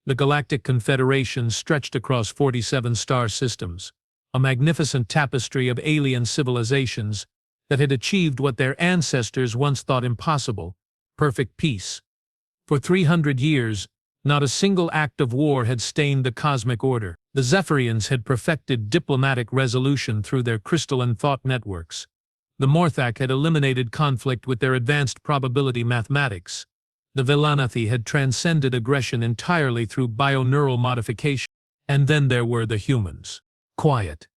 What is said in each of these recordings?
The Galactic Confederation stretched across 47 star systems, a magnificent tapestry of alien civilizations that had achieved what their ancestors once thought impossible: perfect peace. For 300 years, not a single act of war had stained the cosmic order. The Zephyrians had perfected diplomatic resolution through their crystalline thought networks. The Morthak had eliminated conflict with their advanced probability mathematics. The Velanathi had transcended aggression entirely through bioneural modification. And then there were the humans. Quiet,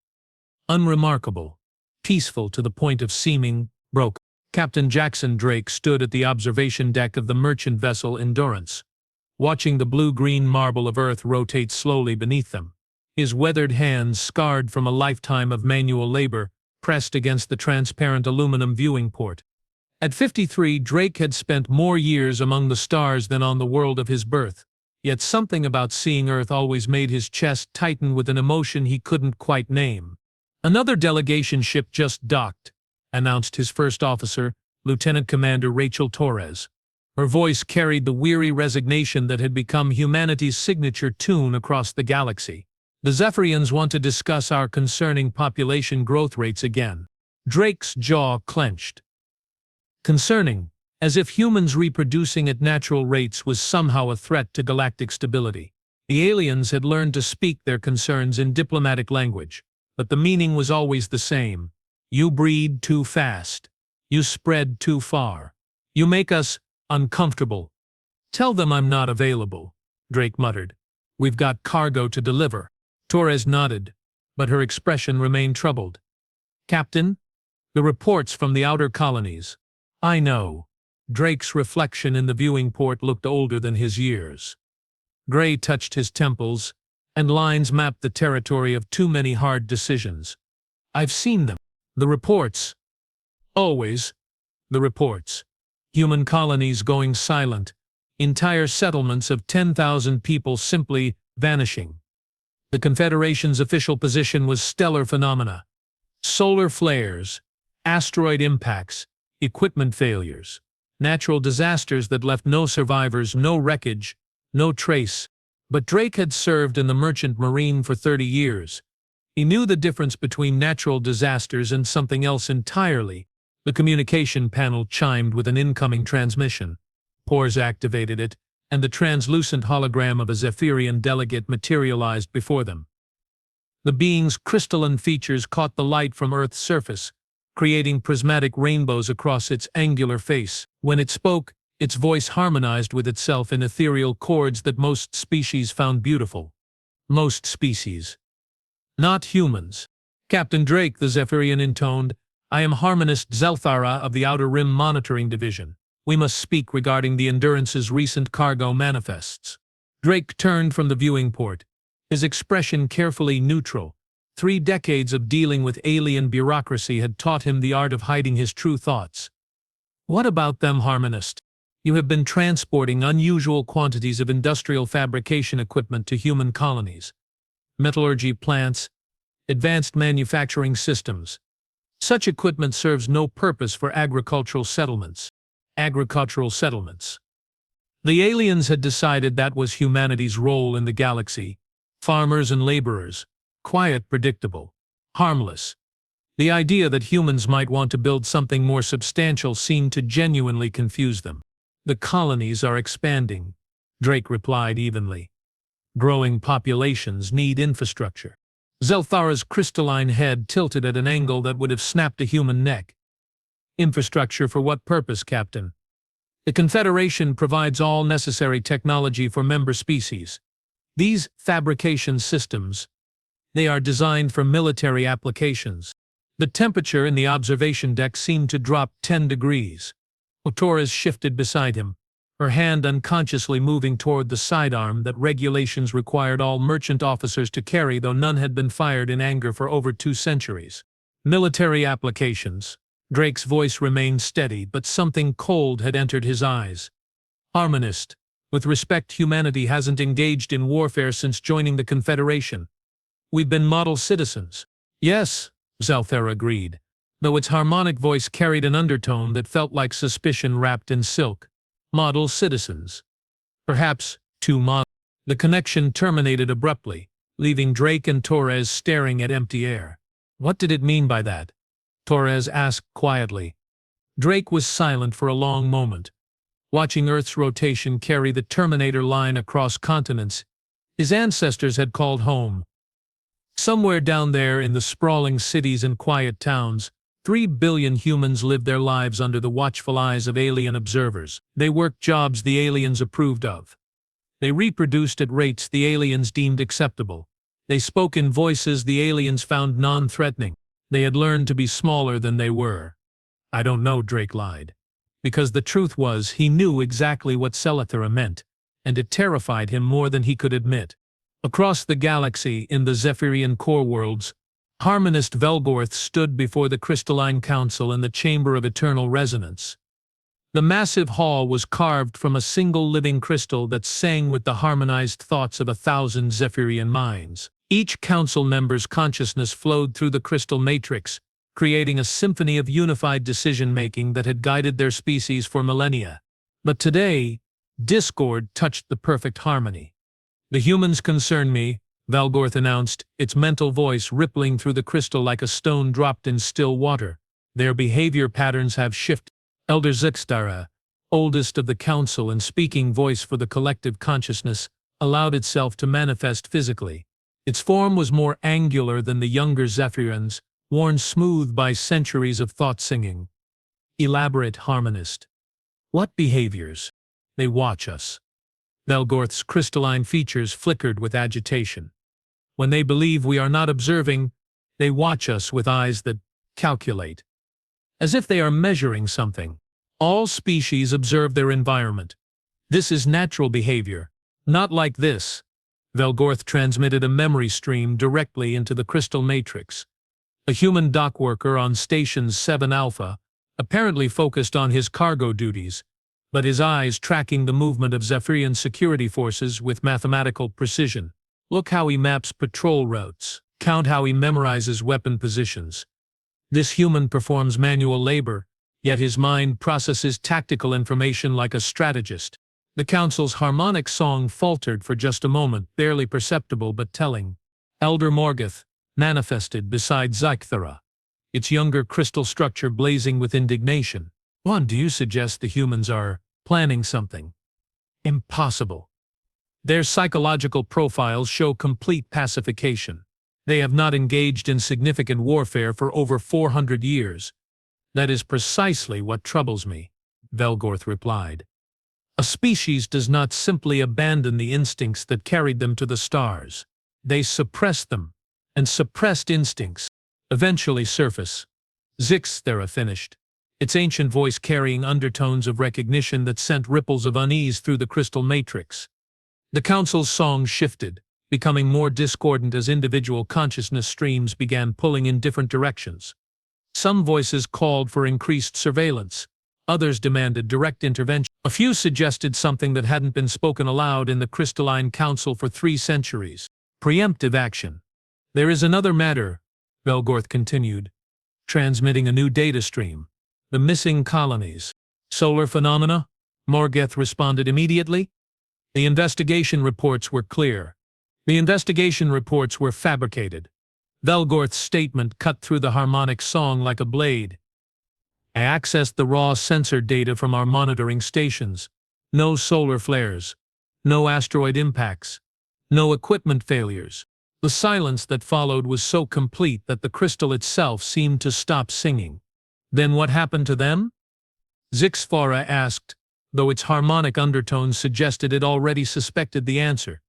unremarkable, peaceful to the point of seeming broken. Captain Jackson Drake stood at the observation deck of the merchant vessel Endurance, watching the blue-green marble of Earth rotate slowly beneath them. His weathered hands, scarred from a lifetime of manual labor, pressed against the transparent aluminum viewing port. At 53, Drake had spent more years among the stars than on the world of his birth, yet something about seeing Earth always made his chest tighten with an emotion he couldn't quite name. "Another delegation ship just docked," announced his first officer, Lieutenant Commander Rachel Torres. Her voice carried the weary resignation that had become humanity's signature tune across the galaxy. "The Zephyrians want to discuss our concerning population growth rates again." Drake's jaw clenched. Concerning, as if humans reproducing at natural rates was somehow a threat to galactic stability. The aliens had learned to speak their concerns in diplomatic language, but the meaning was always the same. You breed too fast. You spread too far. You make us uncomfortable. "Tell them I'm not available," Drake muttered. "We've got cargo to deliver." Torres nodded, but her expression remained troubled. "Captain, the reports from the outer colonies." "I know." Drake's reflection in the viewing port looked older than his years. Gray touched his temples, and lines mapped the territory of too many hard decisions. "I've seen them. The reports. Always. The reports. Human colonies going silent. Entire settlements of 10,000 people simply vanishing. The Confederation's official position was stellar phenomena. Solar flares, asteroid impacts, equipment failures, natural disasters that left no survivors, no wreckage, no trace. But Drake had served in the Merchant Marine for 30 years. He knew the difference between natural disasters and something else entirely. The communication panel chimed with an incoming transmission. Pores activated it, and the translucent hologram of a Zephyrian delegate materialized before them. The being's crystalline features caught the light from Earth's surface, creating prismatic rainbows across its angular face. When it spoke, its voice harmonized with itself in ethereal chords that most species found beautiful. Most species. Not humans. "Captain Drake," the Zephyrian intoned, "I am Harmonist Zelthara of the Outer Rim Monitoring Division. We must speak regarding the Endurance's recent cargo manifests." Drake turned from the viewing port, his expression carefully neutral. 3 decades of dealing with alien bureaucracy had taught him the art of hiding his true thoughts. "What about them, Harmonist? You have been transporting unusual quantities of industrial fabrication equipment to human colonies. Metallurgy plants, advanced manufacturing systems. Such equipment serves no purpose for agricultural settlements. Agricultural settlements. The aliens had decided that was humanity's role in the galaxy. Farmers and laborers. Quiet, predictable. Harmless. The idea that humans might want to build something more substantial seemed to genuinely confuse them. "The colonies are expanding," Drake replied evenly. "Growing populations need infrastructure." Zelthara's crystalline head tilted at an angle that would have snapped a human neck. "Infrastructure for what purpose, Captain?" "The Confederation provides all necessary technology for member species. These fabrication systems, they are designed for military applications." The temperature in the observation deck seemed to drop 10 degrees. Torres shifted beside him, her hand unconsciously moving toward the sidearm that regulations required all merchant officers to carry, though none had been fired in anger for over 2 centuries. "Military applications." Drake's voice remained steady, but something cold had entered his eyes. "Harmonist, with respect, humanity hasn't engaged in warfare since joining the Confederation. We've been model citizens." "Yes," Zelthara agreed, though its harmonic voice carried an undertone that felt like suspicion wrapped in silk. "Model citizens. Perhaps too model." The connection terminated abruptly, leaving Drake and Torres staring at empty air. What did it mean by that? Torres asked quietly. Drake was silent for a long moment, watching Earth's rotation carry the Terminator line across continents his ancestors had called home. Somewhere down there in the sprawling cities and quiet towns, 3 billion humans lived their lives under the watchful eyes of alien observers. They worked jobs the aliens approved of. They reproduced at rates the aliens deemed acceptable. They spoke in voices the aliens found non-threatening. They had learned to be smaller than they were. I don't know, Drake lied. Because the truth was, he knew exactly what Selethera meant, and it terrified him more than he could admit. Across the galaxy, in the Zephyrian core worlds, harmonist Velgorth stood before the Crystalline Council in the Chamber of Eternal Resonance. The massive hall was carved from a single living crystal that sang with the harmonized thoughts of 1,000 Zephyrian minds. Each council member's consciousness flowed through the crystal matrix, creating a symphony of unified decision-making that had guided their species for millennia. But today, discord touched the perfect harmony. The humans concern me, Velgorth announced, its mental voice rippling through the crystal like a stone dropped in still water. Their behavior patterns have shifted. Elder Zixtara, oldest of the council and speaking voice for the collective consciousness, allowed itself to manifest physically. Its form was more angular than the younger Zephyrians, worn smooth by centuries of thought-singing. Elaborate harmonist. What behaviors? They watch us. Velgorth's crystalline features flickered with agitation. When they believe we are not observing, they watch us with eyes that calculate. As if they are measuring something. All species observe their environment. This is natural behavior. Not like this. Velgorth transmitted a memory stream directly into the crystal matrix. A human dock worker on Station 7 Alpha, apparently focused on his cargo duties, but his eyes tracking the movement of Zephyrian security forces with mathematical precision. Look how he maps patrol routes. Count how he memorizes weapon positions. This human performs manual labor, yet his mind processes tactical information like a strategist. The council's harmonic song faltered for just a moment, barely perceptible but telling. Elder Morgoth manifested beside Zixtara, its younger crystal structure blazing with indignation. Do you suggest the humans are planning something? Impossible. Their psychological profiles show complete pacification. They have not engaged in significant warfare for over 400 years. That is precisely what troubles me, Velgorth replied. A species does not simply abandon the instincts that carried them to the stars. They suppress them, and suppressed instincts eventually surface. Zixtara finished, its ancient voice carrying undertones of recognition that sent ripples of unease through the crystal matrix. The council's song shifted, becoming more discordant as individual consciousness streams began pulling in different directions. Some voices called for increased surveillance. Others demanded direct intervention. A few suggested something that hadn't been spoken aloud in the Crystalline Council for 3 centuries. Preemptive action. There is another matter, Velgorth continued, transmitting a new data stream. The missing colonies. Solar phenomena? Morgoth responded immediately. The investigation reports were clear. The investigation reports were fabricated. Velgorth's statement cut through the harmonic song like a blade. I accessed the raw sensor data from our monitoring stations. No solar flares. No asteroid impacts. No equipment failures. The silence that followed was so complete that the crystal itself seemed to stop singing. Then what happened to them? Zixtara asked, though its harmonic undertones suggested it already suspected the answer.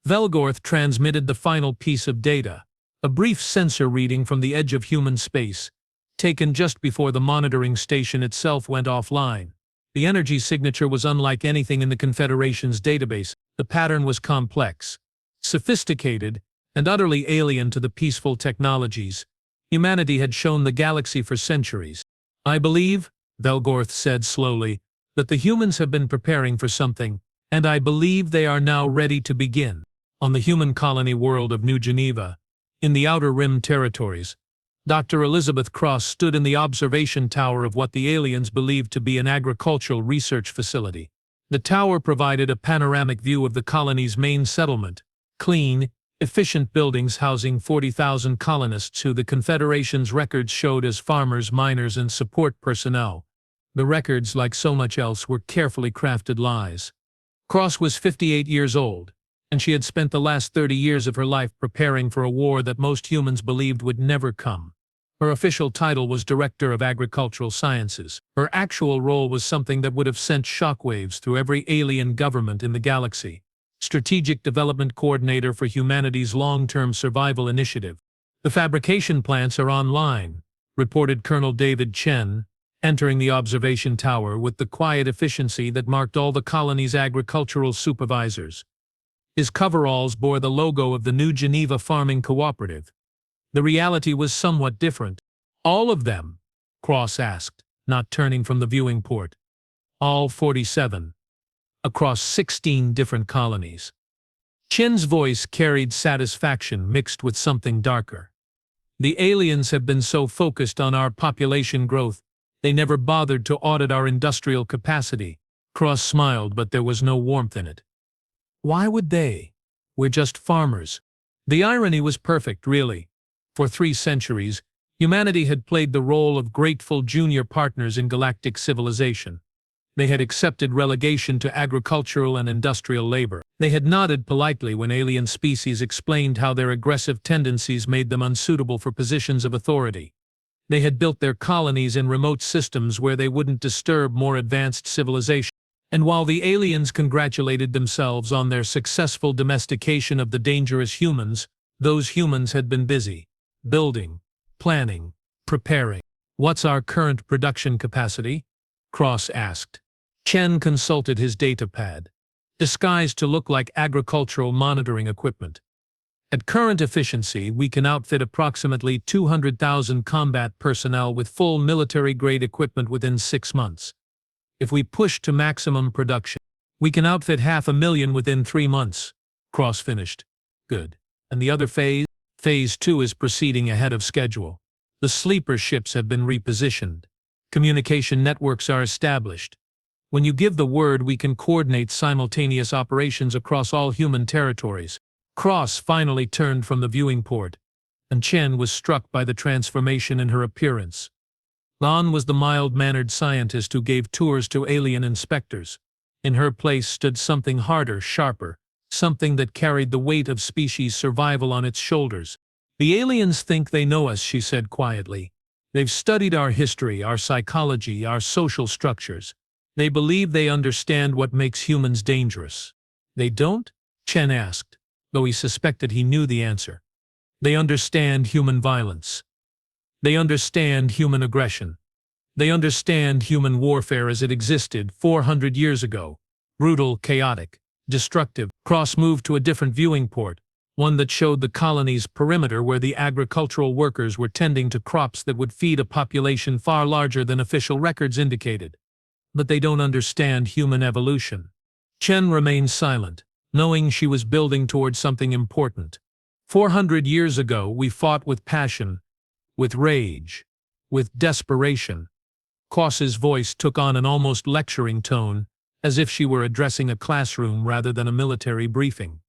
Velgorth transmitted the final piece of data, a brief sensor reading from the edge of human space, taken just before the monitoring station itself went offline. The energy signature was unlike anything in the Confederation's database. The pattern was complex, sophisticated, and utterly alien to the peaceful technologies humanity had shown the galaxy for centuries. I believe, Velgorth said slowly, that the humans have been preparing for something, and I believe they are now ready to begin. On the human colony world of New Geneva, in the Outer Rim territories, Dr. Elizabeth Cross stood in the observation tower of what the aliens believed to be an agricultural research facility. The tower provided a panoramic view of the colony's main settlement, clean, efficient buildings housing 40,000 colonists who the Confederation's records showed as farmers, miners, and support personnel. The records, like so much else, were carefully crafted lies. Cross was 58 years old, and she had spent the last 30 years of her life preparing for a war that most humans believed would never come. Her official title was Director of Agricultural Sciences. Her actual role was something that would have sent shockwaves through every alien government in the galaxy. Strategic Development Coordinator for humanity's long-term survival initiative. The fabrication plants are online, reported Colonel David Chen, entering the observation tower with the quiet efficiency that marked all the colony's agricultural supervisors. His coveralls bore the logo of the New Geneva Farming Cooperative. The reality was somewhat different. All of them? Cross asked, not turning from the viewing port. All 47. Across 16 different colonies. Chen's voice carried satisfaction mixed with something darker. The aliens have been so focused on our population growth, they never bothered to audit our industrial capacity. Cross smiled, but there was no warmth in it. Why would they? We're just farmers. The irony was perfect, really. For 3 centuries, humanity had played the role of grateful junior partners in galactic civilization. They had accepted relegation to agricultural and industrial labor. They had nodded politely when alien species explained how their aggressive tendencies made them unsuitable for positions of authority. They had built their colonies in remote systems where they wouldn't disturb more advanced civilization. And while the aliens congratulated themselves on their successful domestication of the dangerous humans, those humans had been busy. Building, planning, preparing. What's our current production capacity? Cross asked. Chen consulted his datapad, disguised to look like agricultural monitoring equipment. At current efficiency, we can outfit approximately 200,000 combat personnel with full military-grade equipment within 6 months. If we push to maximum production, we can outfit 500,000 within 3 months. Cross finished. Good. And the other phase? Phase 2 is proceeding ahead of schedule. The sleeper ships have been repositioned. Communication networks are established. When you give the word, we can coordinate simultaneous operations across all human territories. Cross finally turned from the viewing port, and Chen was struck by the transformation in her appearance. Lan was the mild-mannered scientist who gave tours to alien inspectors. In her place stood something harder, sharper, something that carried the weight of species survival on its shoulders. The aliens think they know us, she said quietly. They've studied our history, our psychology, our social structures. They believe they understand what makes humans dangerous. They don't? Chen asked, though he suspected he knew the answer. They understand human violence. They understand human aggression. They understand human warfare as it existed 400 years ago. Brutal, chaotic, destructive. Cross moved to a different viewing port, one that showed the colony's perimeter where the agricultural workers were tending to crops that would feed a population far larger than official records indicated. But they don't understand human evolution. Chen remained silent, knowing she was building towards something important. 400 years ago, we fought with passion, with rage, with desperation. Cross's voice took on an almost lecturing tone, as if she were addressing a classroom rather than a military briefing.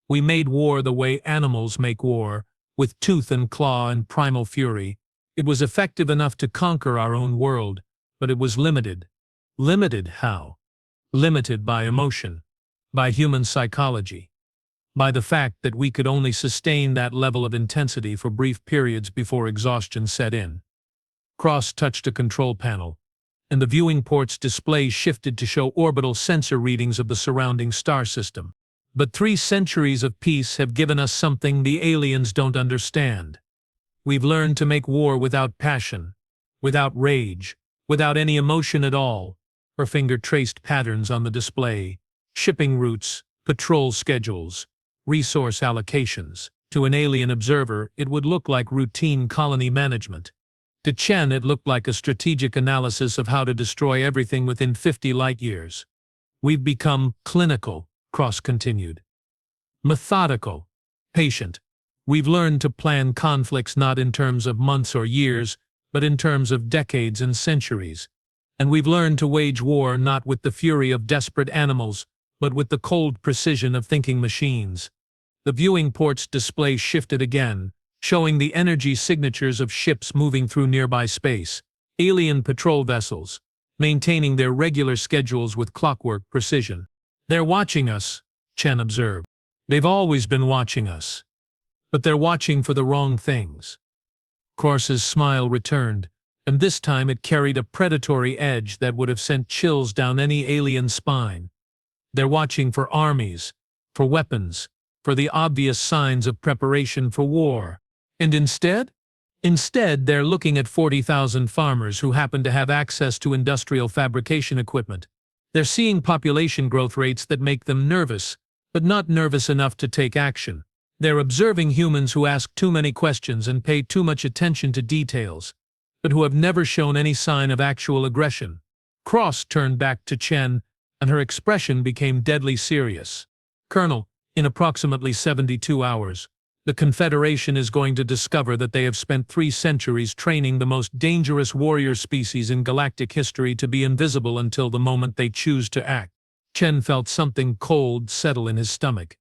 We made war the way animals make war, with tooth and claw and primal fury. It was effective enough to conquer our own world, but it was limited. Limited how? Limited by emotion, by human psychology, by the fact that we could only sustain that level of intensity for brief periods before exhaustion set in. Cross touched a control panel, and the viewing port's display shifted to show orbital sensor readings of the surrounding star system. But 3 centuries of peace have given us something the aliens don't understand. We've learned to make war without passion, without rage, without any emotion at all. Her finger traced patterns on the display, shipping routes, patrol schedules, resource allocations. To an alien observer, it would look like routine colony management. To Chen, it looked like a strategic analysis of how to destroy everything within 50 light-years. We've become clinical, Cross continued. Methodical, patient. We've learned to plan conflicts not in terms of months or years, but in terms of decades and centuries. And we've learned to wage war not with the fury of desperate animals, but with the cold precision of thinking machines. The viewing port's display shifted again, showing the energy signatures of ships moving through nearby space, alien patrol vessels, maintaining their regular schedules with clockwork precision. "They're watching us," Chen observed. "They've always been watching us. But they're watching for the wrong things." Cross's smile returned, and this time it carried a predatory edge that would have sent chills down any alien spine. "They're watching for armies, for weapons, for the obvious signs of preparation for war. And instead? Instead, they're looking at 40,000 farmers who happen to have access to industrial fabrication equipment. They're seeing population growth rates that make them nervous, but not nervous enough to take action. They're observing humans who ask too many questions and pay too much attention to details, but who have never shown any sign of actual aggression." Cross turned back to Chen, and her expression became deadly serious. "Colonel, in approximately 72 hours, the Confederation is going to discover that they have spent 3 centuries training the most dangerous warrior species in galactic history to be invisible until the moment they choose to act." Chen felt something cold settle in his stomach.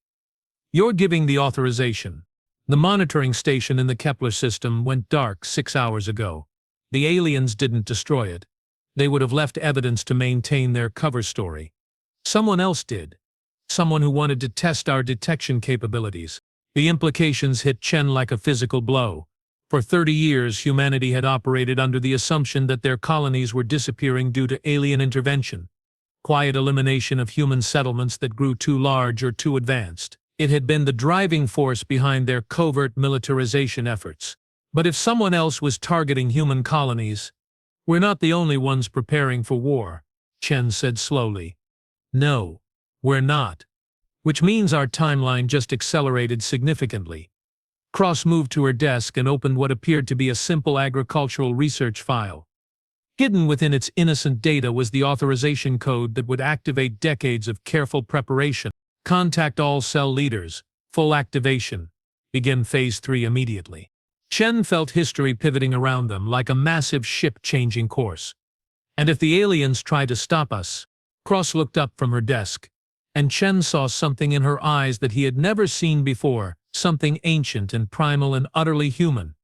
"You're giving the authorization." The monitoring station in the Kepler system went dark 6 hours ago. The aliens didn't destroy it. They would have left evidence to maintain their cover story. Someone else did. Someone who wanted to test our detection capabilities. The implications hit Chen like a physical blow. For 30 years, humanity had operated under the assumption that their colonies were disappearing due to alien intervention. Quiet elimination of human settlements that grew too large or too advanced. It had been the driving force behind their covert militarization efforts. But if someone else was targeting human colonies, "We're not the only ones preparing for war," Chen said slowly. "No, we're not. Which means our timeline just accelerated significantly." Cross moved to her desk and opened what appeared to be a simple agricultural research file. Hidden within its innocent data was the authorization code that would activate decades of careful preparation. "Contact all cell leaders. Full activation. Begin Phase 3 immediately." Chen felt history pivoting around them like a massive ship changing course. "And if the aliens try to stop us?" Cross looked up from her desk, and Chen saw something in her eyes that he had never seen before, something ancient and primal and utterly human.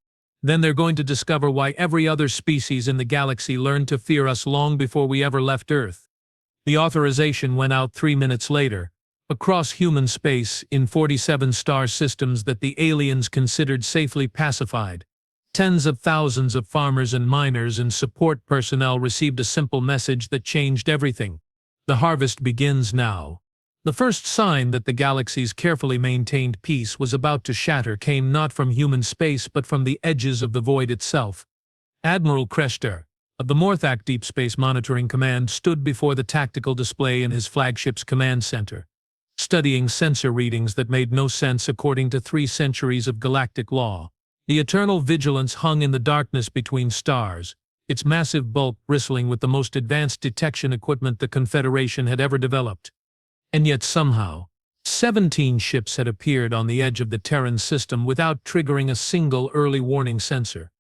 "Then they're going to discover why every other species in the galaxy learned to fear us long before we ever left Earth." The authorization went out 3 minutes later, across human space in 47 star systems that the aliens considered safely pacified. Tens of thousands of farmers and miners and support personnel received a simple message that changed everything. The harvest begins now. The first sign that the galaxy's carefully maintained peace was about to shatter came not from human space but from the edges of the void itself. Admiral Kreshter, of the Morthak Deep Space Monitoring Command, stood before the tactical display in his flagship's command center, studying sensor readings that made no sense according to 3 centuries of galactic law. The eternal vigilance hung in the darkness between stars, its massive bulk bristling with the most advanced detection equipment the Confederation had ever developed. And yet somehow, 17 ships had appeared on the edge of the Terran system without triggering a single early warning sensor.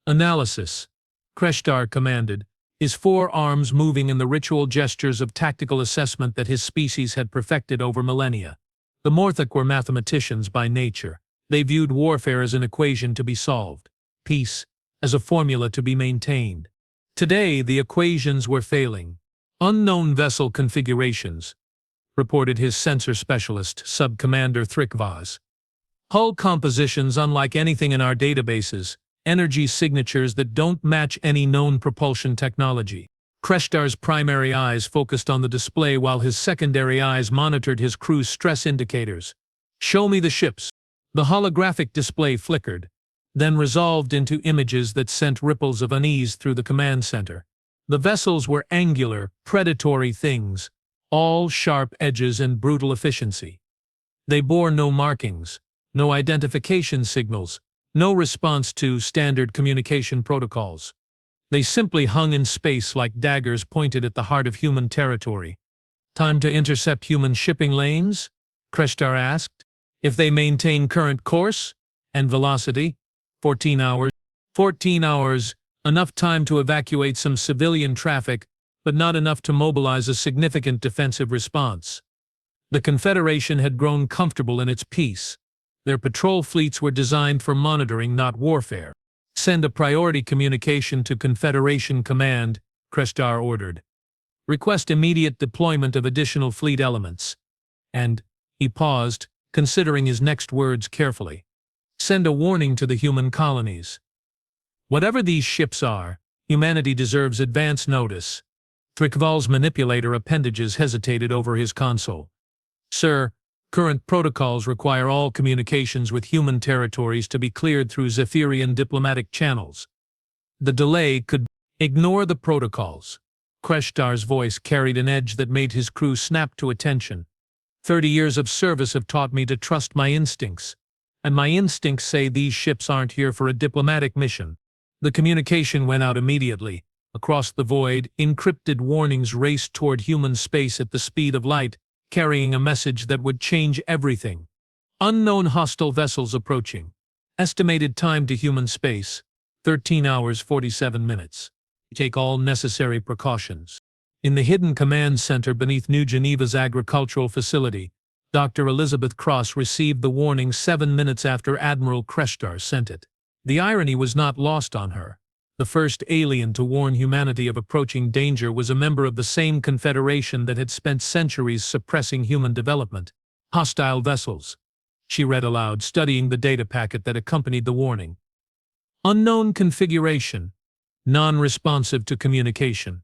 "Analysis," Kreshtar commanded, his 4 arms moving in the ritual gestures of tactical assessment that his species had perfected over millennia. The Morthak were mathematicians by nature. They viewed warfare as an equation to be solved, peace as a formula to be maintained. Today, the equations were failing. "Unknown vessel configurations," reported his sensor specialist, Sub-Commander Thrikvaz. "Hull compositions unlike anything in our databases. Energy signatures that don't match any known propulsion technology." Kreshtar's primary eyes focused on the display while his secondary eyes monitored his crew's stress indicators. "Show me the ships." The holographic display flickered, then resolved into images that sent ripples of unease through the command center. The vessels were angular, predatory things, all sharp edges and brutal efficiency. They bore no markings, no identification signals, no response to standard communication protocols. They simply hung in space like daggers pointed at the heart of human territory. "Time to intercept human shipping lanes?" Kreshtar asked. "If they maintain current course and velocity, 14 hours. 14 hours, enough time to evacuate some civilian traffic, but not enough to mobilize a significant defensive response. The Confederation had grown comfortable in its peace. Their patrol fleets were designed for monitoring, not warfare. "Send a priority communication to Confederation Command," Kreshtar ordered. "Request immediate deployment of additional fleet elements." And he paused, considering his next words carefully. "Send a warning to the human colonies. Whatever these ships are, humanity deserves advance notice." Thrickval's manipulator appendages hesitated over his console. "Sir, current protocols require all communications with human territories to be cleared through Zephyrian diplomatic channels. The delay could ignore the protocols." Kreshtar's voice carried an edge that made his crew snap to attention. 30 years of service have taught me to trust my instincts. And my instincts say these ships aren't here for a diplomatic mission." The communication went out immediately. Across the void, encrypted warnings raced toward human space at the speed of light, carrying a message that would change everything. "Unknown hostile vessels approaching. Estimated time to human space, 13 hours 47 minutes. Take all necessary precautions." In the hidden command center beneath New Geneva's agricultural facility, Dr. Elizabeth Cross received the warning 7 minutes after Admiral Kreshtar sent it. The irony was not lost on her. The first alien to warn humanity of approaching danger was a member of the same confederation that had spent centuries suppressing human development. "Hostile vessels," she read aloud, studying the data packet that accompanied the warning. "Unknown configuration. Non-responsive to communication."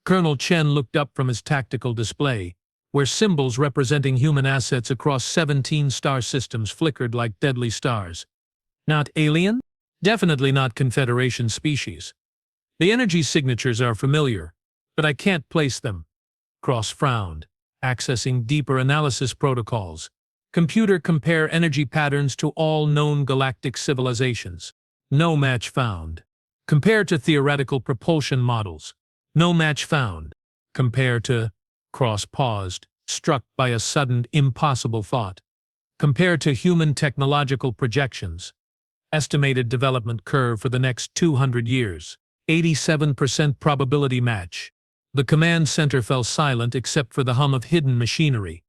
Colonel Chen looked up from his tactical display, where symbols representing human assets across 17 star systems flickered like deadly stars. "Not alien? Definitely not Confederation species. The energy signatures are familiar, but I can't place them." Cross frowned, accessing deeper analysis protocols. "Computer, compare energy patterns to all known galactic civilizations. No match found. Compare to theoretical propulsion models. No match found. Compare to..." Cross paused, struck by a sudden, impossible thought. "Compare to human technological projections. Estimated development curve for the next 200 years. 87% probability match." The command center fell silent except for the hum of hidden machinery.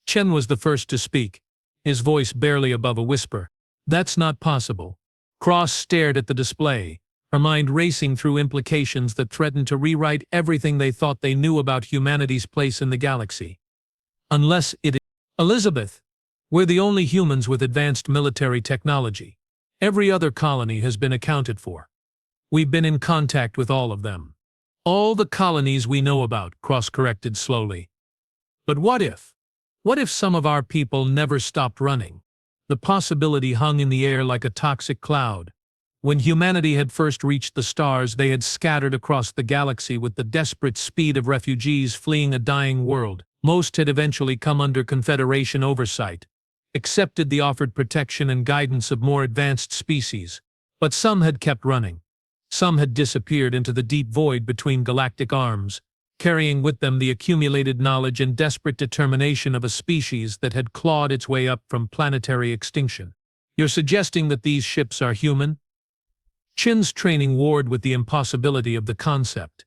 Chen was the first to speak, his voice barely above a whisper. "That's not possible." Cross stared at the display, her mind racing through implications that threatened to rewrite everything they thought they knew about humanity's place in the galaxy. "Unless it is..." "Elizabeth, we're the only humans with advanced military technology. Every other colony has been accounted for. We've been in contact with all of them. All the colonies we know about," Cross corrected slowly. "But what if? What if some of our people never stopped running?" The possibility hung in the air like a toxic cloud. When humanity had first reached the stars, they had scattered across the galaxy with the desperate speed of refugees fleeing a dying world. Most had eventually come under Confederation oversight, accepted the offered protection and guidance of more advanced species. But some had kept running. Some had disappeared into the deep void between galactic arms, carrying with them the accumulated knowledge and desperate determination of a species that had clawed its way up from planetary extinction. "You're suggesting that these ships are human?" Chin's training warred with the impossibility of the concept.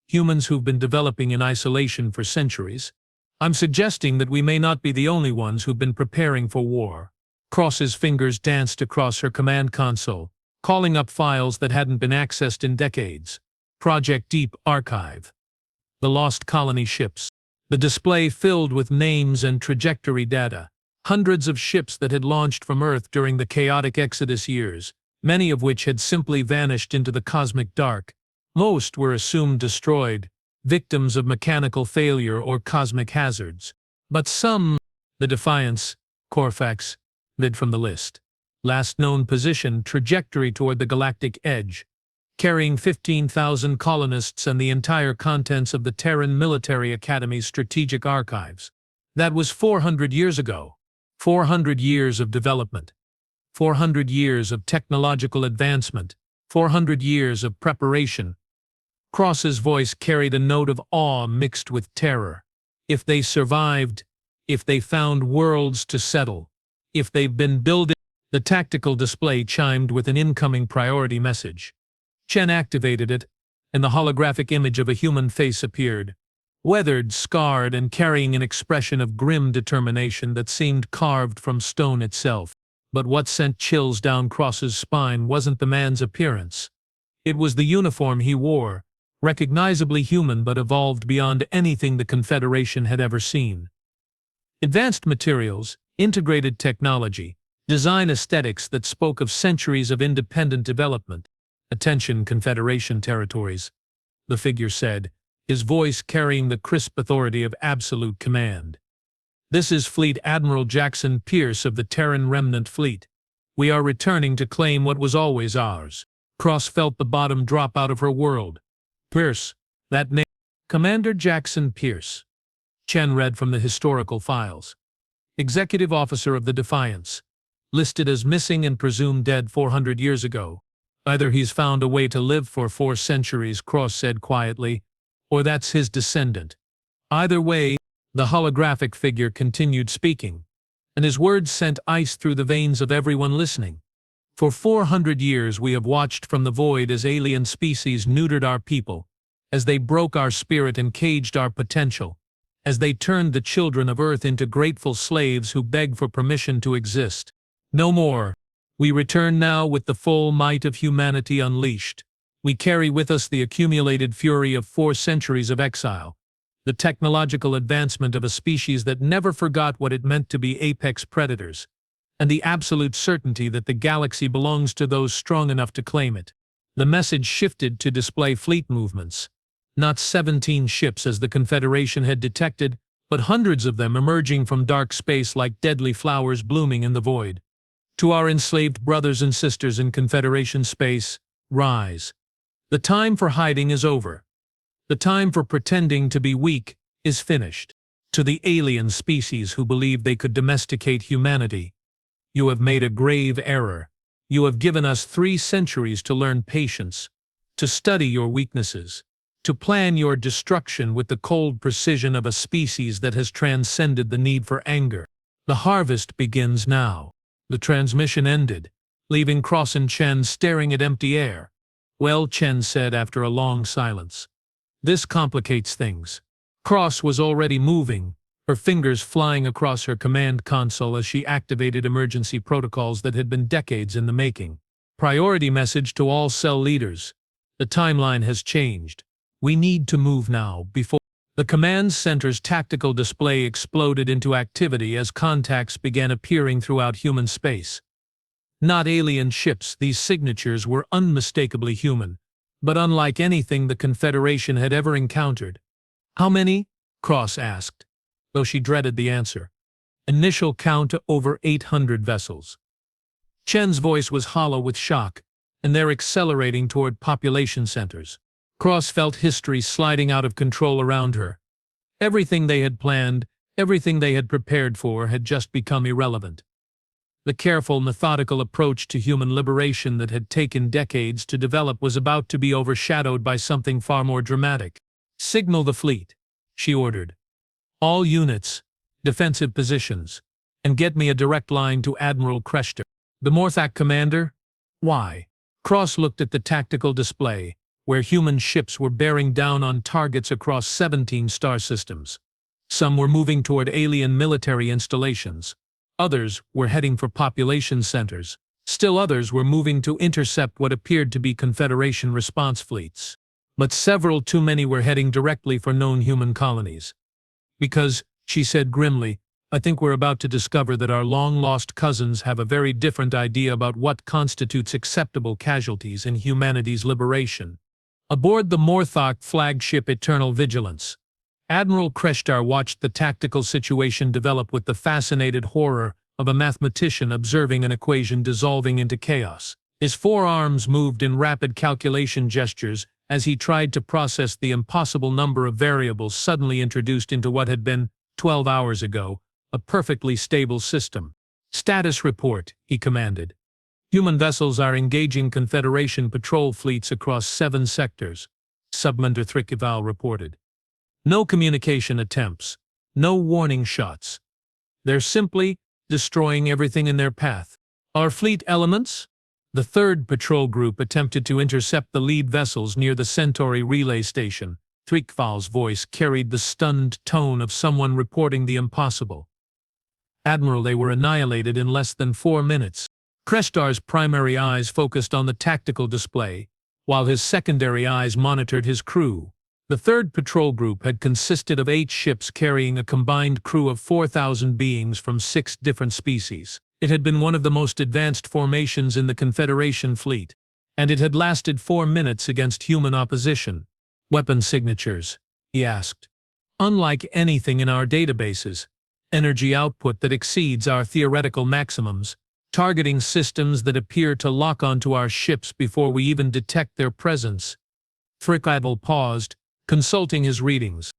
"Humans who've been developing in isolation for centuries? I'm suggesting that we may not be the only ones who've been preparing for war." Cross's fingers danced across her command console, calling up files that hadn't been accessed in decades. Project Deep Archive. The Lost Colony ships. The display filled with names and trajectory data. Hundreds of ships that had launched from Earth during the chaotic Exodus years, many of which had simply vanished into the cosmic dark. Most were assumed destroyed, victims of mechanical failure or cosmic hazards. But some, the Defiance, Corfax, mid from the list. Last known position, trajectory toward the galactic edge, carrying 15,000 colonists and the entire contents of the Terran Military Academy's strategic archives. That was 400 years ago. 400 years of development. 400 years of technological advancement. 400 years of preparation. Cross's voice carried a note of awe mixed with terror. If they survived, if they found worlds to settle, if they've been building... The tactical display chimed with an incoming priority message. Chen activated it, and the holographic image of a human face appeared, weathered, scarred, and carrying an expression of grim determination that seemed carved from stone itself. But what sent chills down Cross's spine wasn't the man's appearance. It was the uniform he wore, recognizably human but evolved beyond anything the Confederation had ever seen. Advanced materials, integrated technology, design aesthetics that spoke of centuries of independent development. "Attention, Confederation territories," the figure said, his voice carrying the crisp authority of absolute command. "This is Fleet Admiral Jackson Pierce of the Terran Remnant Fleet. We are returning to claim what was always ours." Cross felt the bottom drop out of her world. Pierce, that name. Commander Jackson Pierce. Chen read from the historical files. Executive Officer of the Defiance. Listed as missing and presumed dead 400 years ago. "Either he's found a way to live for 4 centuries, Cross said quietly, or that's his descendant. Either way," the holographic figure continued speaking, and his words sent ice through the veins of everyone listening. "For 400 years we have watched from the void as alien species neutered our people, as they broke our spirit and caged our potential, as they turned the children of Earth into grateful slaves who beg for permission to exist. No more. We return now with the full might of humanity unleashed. We carry with us the accumulated fury of 4 centuries of exile, the technological advancement of a species that never forgot what it meant to be apex predators, and the absolute certainty that the galaxy belongs to those strong enough to claim it." The message shifted to display fleet movements. Not 17 ships as the Confederation had detected, but hundreds of them emerging from dark space like deadly flowers blooming in the void. "To our enslaved brothers and sisters in Confederation space, rise. The time for hiding is over. The time for pretending to be weak is finished. To the alien species who believed they could domesticate humanity, you have made a grave error. You have given us 3 centuries to learn patience, to study your weaknesses, to plan your destruction with the cold precision of a species that has transcended the need for anger. The harvest begins now." The transmission ended, leaving Cross and Chen staring at empty air. "Well," Chen said after a long silence, "this complicates things." Cross was already moving, her fingers flying across her command console as she activated emergency protocols that had been decades in the making. "Priority message to all cell leaders. The timeline has changed. We need to move now, before—" The command center's tactical display exploded into activity as contacts began appearing throughout human space. Not alien ships, these signatures were unmistakably human, but unlike anything the Confederation had ever encountered. "How many?" Cross asked, though she dreaded the answer. "Initial count over 800 vessels." Chen's voice was hollow with shock, and they're accelerating toward population centers. Cross felt history sliding out of control around her. Everything they had planned, everything they had prepared for, had just become irrelevant. The careful, methodical approach to human liberation that had taken decades to develop was about to be overshadowed by something far more dramatic. "Signal the fleet," she ordered. "All units, defensive positions, and get me a direct line to Admiral Creshter." "The Morthak commander? Why?" Cross looked at the tactical display, where human ships were bearing down on targets across 17 star systems. Some were moving toward alien military installations. Others were heading for population centers. Still others were moving to intercept what appeared to be Confederation response fleets. But several too many were heading directly for known human colonies. "Because," she said grimly, "I think we're about to discover that our long-lost cousins have a very different idea about what constitutes acceptable casualties in humanity's liberation." Aboard the Morthak flagship Eternal Vigilance, Admiral Kreshtar watched the tactical situation develop with the fascinated horror of a mathematician observing an equation dissolving into chaos. His forearms moved in rapid calculation gestures as he tried to process the impossible number of variables suddenly introduced into what had been, 12 hours ago, a perfectly stable system. "Status report," he commanded. "Human vessels are engaging Confederation patrol fleets across 7 sectors," Subcommander Thrikival reported. "No communication attempts, no warning shots. They're simply destroying everything in their path." "Our fleet elements?" The third patrol group attempted to intercept the lead vessels near the Centauri relay station. Threekval's voice carried the stunned tone of someone reporting the impossible. Admiral, they were annihilated in less than 4 minutes. Kreshtar's primary eyes focused on the tactical display, while his secondary eyes monitored his crew. The third patrol group had consisted of 8 ships carrying a combined crew of 4,000 beings from 6 different species. It had been one of the most advanced formations in the Confederation fleet, and it had lasted 4 minutes against human opposition. Weapon signatures, he asked. Unlike anything in our databases, energy output that exceeds our theoretical maximums, targeting systems that appear to lock onto our ships before we even detect their presence. Threekval paused, consulting his readings.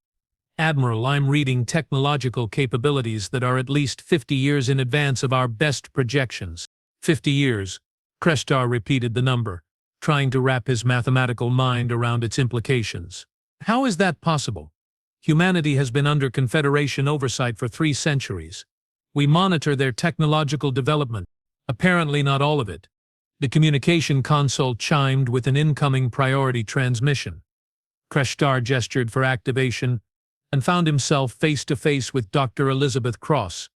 Admiral, I'm reading technological capabilities that are at least 50 years in advance of our best projections. 50 years. Kreshtar repeated the number, trying to wrap his mathematical mind around its implications. How is that possible? Humanity has been under Confederation oversight for 3 centuries. We monitor their technological development. Apparently not all of it. The communication console chimed with an incoming priority transmission. Kreshtar gestured for activation and found himself face to face with Dr. Elizabeth Cross,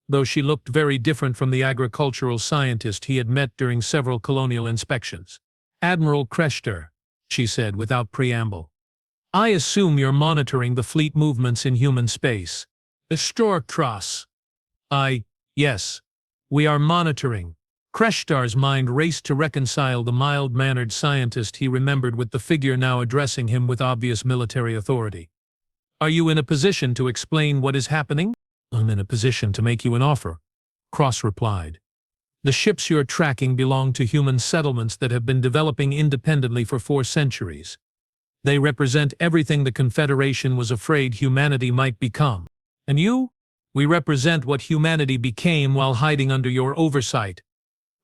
though she looked very different from the agricultural scientist he had met during several colonial inspections. Admiral Kreshtar, she said without preamble. I assume you're monitoring the fleet movements in human space. Mr. Cross. Yes. We are monitoring. Kreshtar's mind raced to reconcile the mild-mannered scientist he remembered with the figure now addressing him with obvious military authority. Are you in a position to explain what is happening? I'm in a position to make you an offer, Cross replied. The ships you're tracking belong to human settlements that have been developing independently for 4 centuries. They represent everything the Confederation was afraid humanity might become. And you? We represent what humanity became while hiding under your oversight.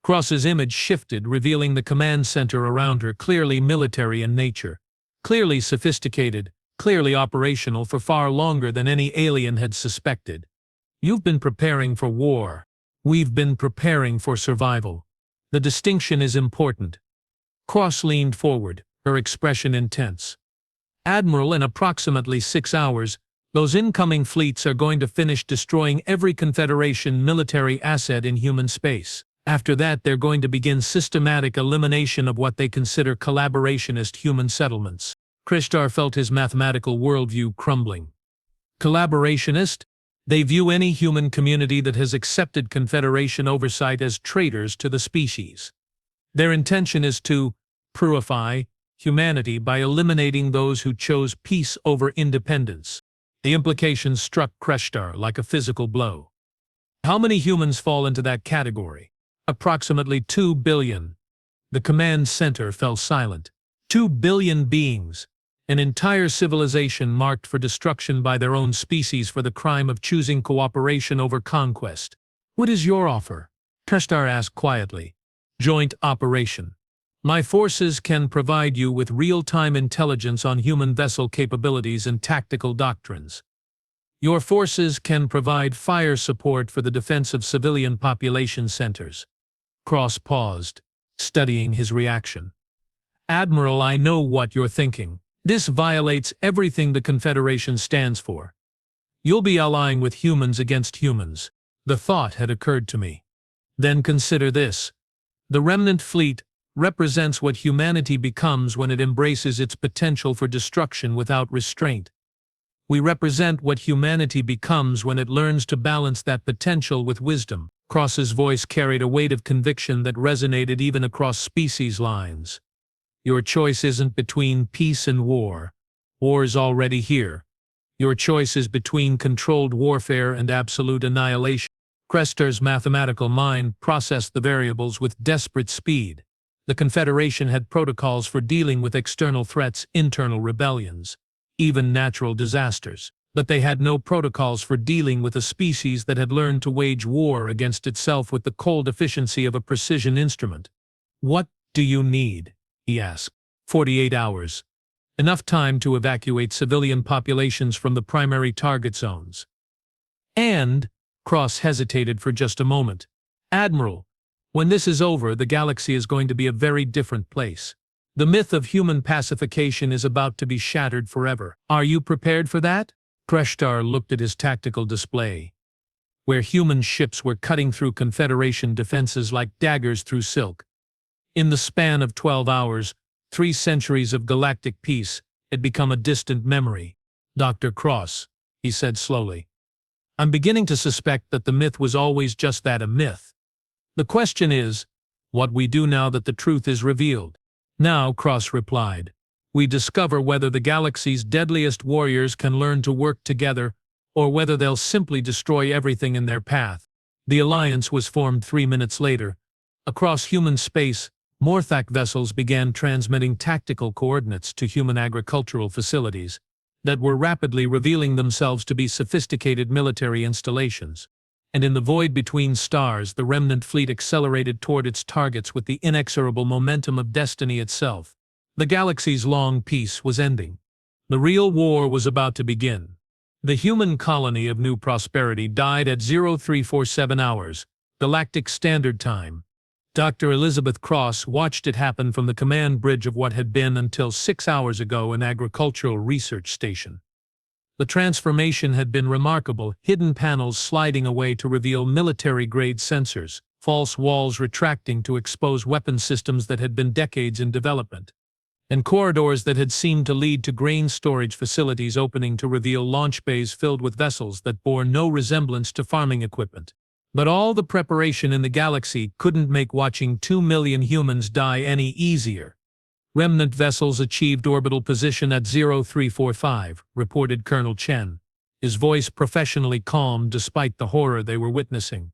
Cross's image shifted, revealing the command center around her, clearly military in nature, clearly sophisticated, clearly operational for far longer than any alien had suspected. You've been preparing for war. We've been preparing for survival. The distinction is important. Cross leaned forward, her expression intense. Admiral, in approximately 6 hours, those incoming fleets are going to finish destroying every Confederation military asset in human space. After that, they're going to begin systematic elimination of what they consider collaborationist human settlements. Kreshtar felt his mathematical worldview crumbling. Collaborationist? They view any human community that has accepted Confederation oversight as traitors to the species. Their intention is to purify humanity by eliminating those who chose peace over independence. The implication struck Kreshtar like a physical blow. How many humans fall into that category? Approximately 2 billion. The command center fell silent. 2 billion beings. An entire civilization marked for destruction by their own species for the crime of choosing cooperation over conquest. What is your offer? Kreshtar asked quietly. Joint operation. My forces can provide you with real-time intelligence on human vessel capabilities and tactical doctrines. Your forces can provide fire support for the defense of civilian population centers. Cross paused, studying his reaction. Admiral, I know what you're thinking. This violates everything the Confederation stands for. You'll be allying with humans against humans. The thought had occurred to me. Then consider this. The remnant fleet represents what humanity becomes when it embraces its potential for destruction without restraint. We represent what humanity becomes when it learns to balance that potential with wisdom. Cross's voice carried a weight of conviction that resonated even across species lines. Your choice isn't between peace and war. War is already here. Your choice is between controlled warfare and absolute annihilation. Kreshtar's mathematical mind processed the variables with desperate speed. The Confederation had protocols for dealing with external threats, internal rebellions, even natural disasters. But they had no protocols for dealing with a species that had learned to wage war against itself with the cold efficiency of a precision instrument. What do you need? He asked. 48 hours. Enough time to evacuate civilian populations from the primary target zones. And, Cross hesitated for just a moment. Admiral, When this is over, the galaxy is going to be a very different place. The myth of human pacification is about to be shattered forever. Are you prepared for that? Kreshtar looked at his tactical display, where human ships were cutting through Confederation defenses like daggers through silk. In the span of 12 hours, 3 centuries of galactic peace had become a distant memory. Dr. Cross, he said slowly, I'm beginning to suspect that the myth was always just that, a myth. The question is, what we do now that the truth is revealed. Now, Cross replied, we discover whether the galaxy's deadliest warriors can learn to work together, or whether they'll simply destroy everything in their path. The alliance was formed 3 minutes later. Across human space, Morthak vessels began transmitting tactical coordinates to human agricultural facilities that were rapidly revealing themselves to be sophisticated military installations. And in the void between stars, the remnant fleet accelerated toward its targets with the inexorable momentum of destiny itself. The galaxy's long peace was ending. The real war was about to begin. The human colony of New Prosperity died at 0347 hours, Galactic Standard Time. Dr. Elizabeth Cross watched it happen from the command bridge of what had been until 6 hours ago an agricultural research station. The transformation had been remarkable, hidden panels sliding away to reveal military-grade sensors, false walls retracting to expose weapon systems that had been decades in development, and corridors that had seemed to lead to grain storage facilities opening to reveal launch bays filled with vessels that bore no resemblance to farming equipment. But all the preparation in the galaxy couldn't make watching 2 million humans die any easier. Remnant vessels achieved orbital position at 0345, reported Colonel Chen, his voice professionally calm despite the horror they were witnessing.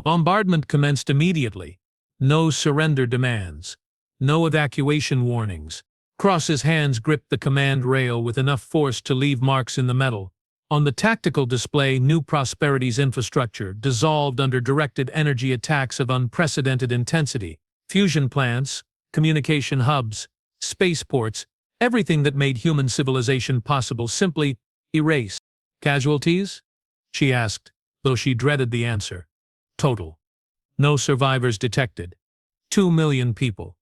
Bombardment commenced immediately. No surrender demands. No evacuation warnings. Cross's hands gripped the command rail with enough force to leave marks in the metal. On the tactical display, New Prosperity's infrastructure dissolved under directed energy attacks of unprecedented intensity. Fusion plants, communication hubs, spaceports, everything that made human civilization possible simply erased. Casualties? She asked, though she dreaded the answer. Total. No survivors detected. 2 million people.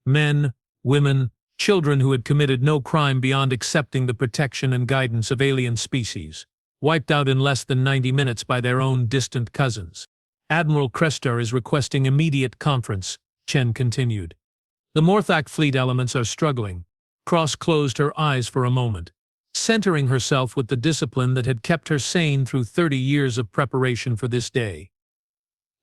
Men, women, children who had committed no crime beyond accepting the protection and guidance of alien species, wiped out in less than 90 minutes by their own distant cousins. Admiral Kreshtar is requesting immediate conference, Chen continued. The Morthak fleet elements are struggling. Cross closed her eyes for a moment, centering herself with the discipline that had kept her sane through 30 years of preparation for this day.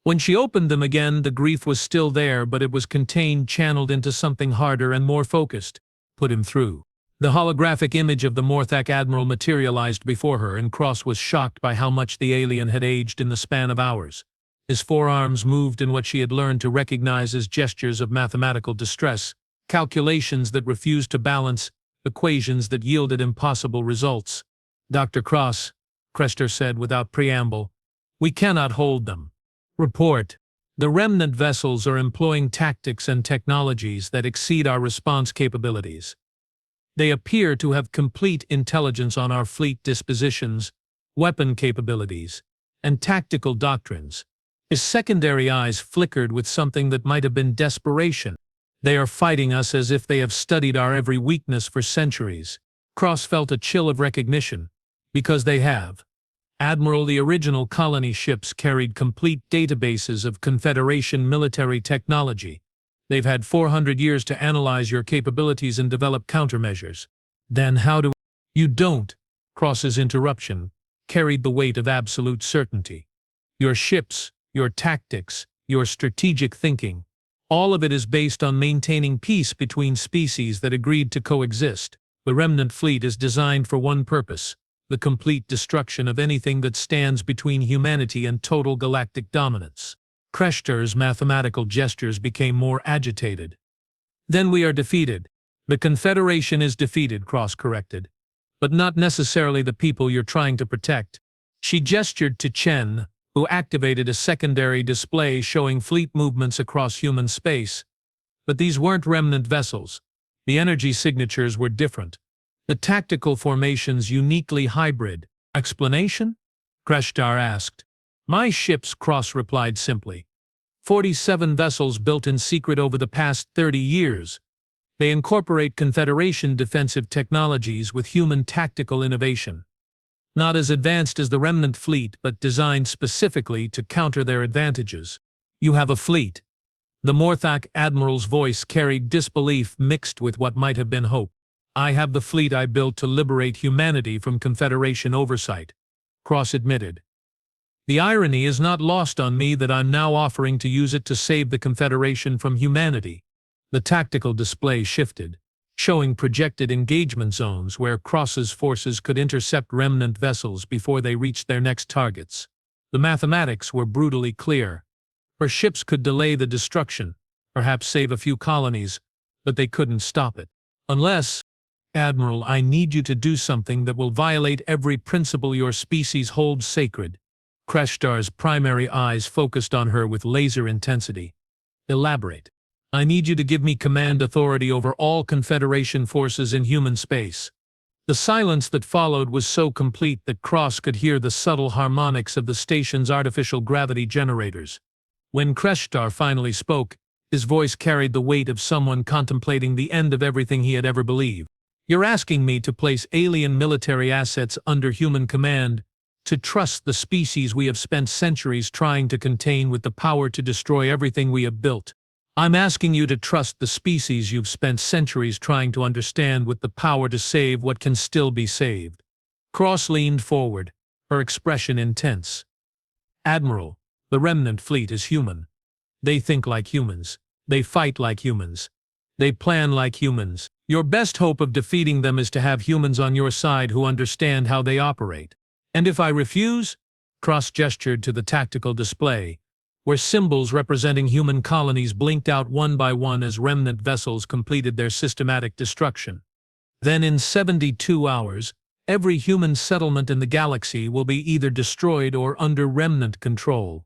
When she opened them again, the grief was still there, but it was contained, channeled into something harder and more focused. Put him through. The holographic image of the Morthak admiral materialized before her, and Cross was shocked by how much the alien had aged in the span of hours. His forearms moved in what she had learned to recognize as gestures of mathematical distress, calculations that refused to balance, equations that yielded impossible results. Dr. Cross, Kreshtar said without preamble, we cannot hold them. Report. The remnant vessels are employing tactics and technologies that exceed our response capabilities. They appear to have complete intelligence on our fleet dispositions, weapon capabilities, and tactical doctrines. His secondary eyes flickered with something that might have been desperation. They are fighting us as if they have studied our every weakness for centuries. Cross felt a chill of recognition, because they have. Admiral, the original colony ships carried complete databases of Confederation military technology. They've had 400 years to analyze your capabilities and develop countermeasures. Then how do you don't? Cross's interruption carried the weight of absolute certainty. Your ships, your tactics, your strategic thinking, all of it is based on maintaining peace between species that agreed to coexist. The remnant fleet is designed for one purpose: the complete destruction of anything that stands between humanity and total galactic dominance. Kreshtar's mathematical gestures became more agitated. Then we are defeated. The Confederation is defeated, Cross corrected. But not necessarily the people you're trying to protect. She gestured to Chen, who activated a secondary display showing fleet movements across human space. But these weren't remnant vessels. The energy signatures were different. The tactical formations uniquely hybrid. Explanation? Kreshtar asked. My ships, Cross replied simply. 47 vessels built in secret over the past 30 years. They incorporate Confederation defensive technologies with human tactical innovation. Not as advanced as the remnant fleet, but designed specifically to counter their advantages. You have a fleet. The Morthak admiral's voice carried disbelief mixed with what might have been hope. I have the fleet I built to liberate humanity from Confederation oversight, Cross admitted. The irony is not lost on me that I'm now offering to use it to save the Confederation from humanity. The tactical display shifted, showing projected engagement zones where Cross's forces could intercept remnant vessels before they reached their next targets. The mathematics were brutally clear. Her ships could delay the destruction, perhaps save a few colonies, but they couldn't stop it. Unless, Admiral, I need you to do something that will violate every principle your species holds sacred. Kreshtar's primary eyes focused on her with laser intensity. Elaborate. I need you to give me command authority over all Confederation forces in human space. The silence that followed was so complete that Cross could hear the subtle harmonics of the station's artificial gravity generators. When Kreshtar finally spoke, his voice carried the weight of someone contemplating the end of everything he had ever believed. You're asking me to place alien military assets under human command, to trust the species we have spent centuries trying to contain with the power to destroy everything we have built. I'm asking you to trust the species you've spent centuries trying to understand with the power to save what can still be saved. Cross leaned forward, her expression intense. Admiral, the remnant fleet is human. They think like humans. They fight like humans. They plan like humans. Your best hope of defeating them is to have humans on your side who understand how they operate. And if I refuse? Cross gestured to the tactical display, where symbols representing human colonies blinked out one by one as remnant vessels completed their systematic destruction. Then in 72 hours, every human settlement in the galaxy will be either destroyed or under remnant control.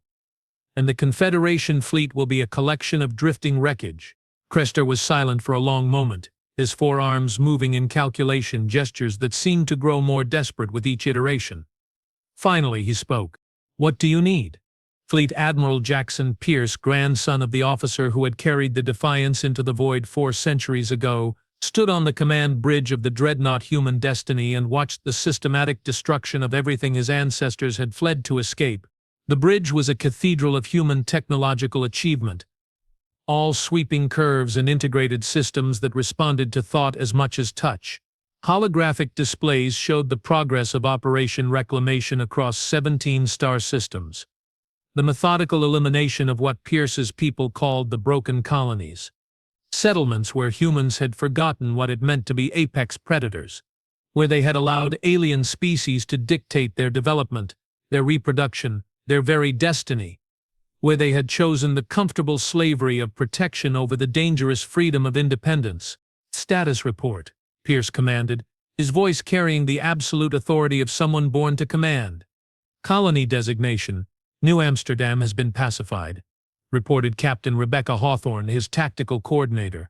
And the Confederation fleet will be a collection of drifting wreckage. Kreshtar was silent for a long moment, his forearms moving in calculation gestures that seemed to grow more desperate with each iteration. Finally he spoke. What do you need? Fleet Admiral Jackson Pierce, grandson of the officer who had carried the Defiance into the void 4 centuries ago, stood on the command bridge of the dreadnought Human Destiny and watched the systematic destruction of everything his ancestors had fled to escape. The bridge was a cathedral of human technological achievement, all sweeping curves and integrated systems that responded to thought as much as touch. Holographic displays showed the progress of Operation Reclamation across 17 star systems. The methodical elimination of what Pierce's people called the broken colonies. Settlements where humans had forgotten what it meant to be apex predators, where they had allowed alien species to dictate their development, their reproduction, their very destiny, where they had chosen the comfortable slavery of protection over the dangerous freedom of independence. Status report, Pierce commanded, his voice carrying the absolute authority of someone born to command. Colony designation. New Amsterdam has been pacified, reported Captain Rebecca Hawthorne, his tactical coordinator.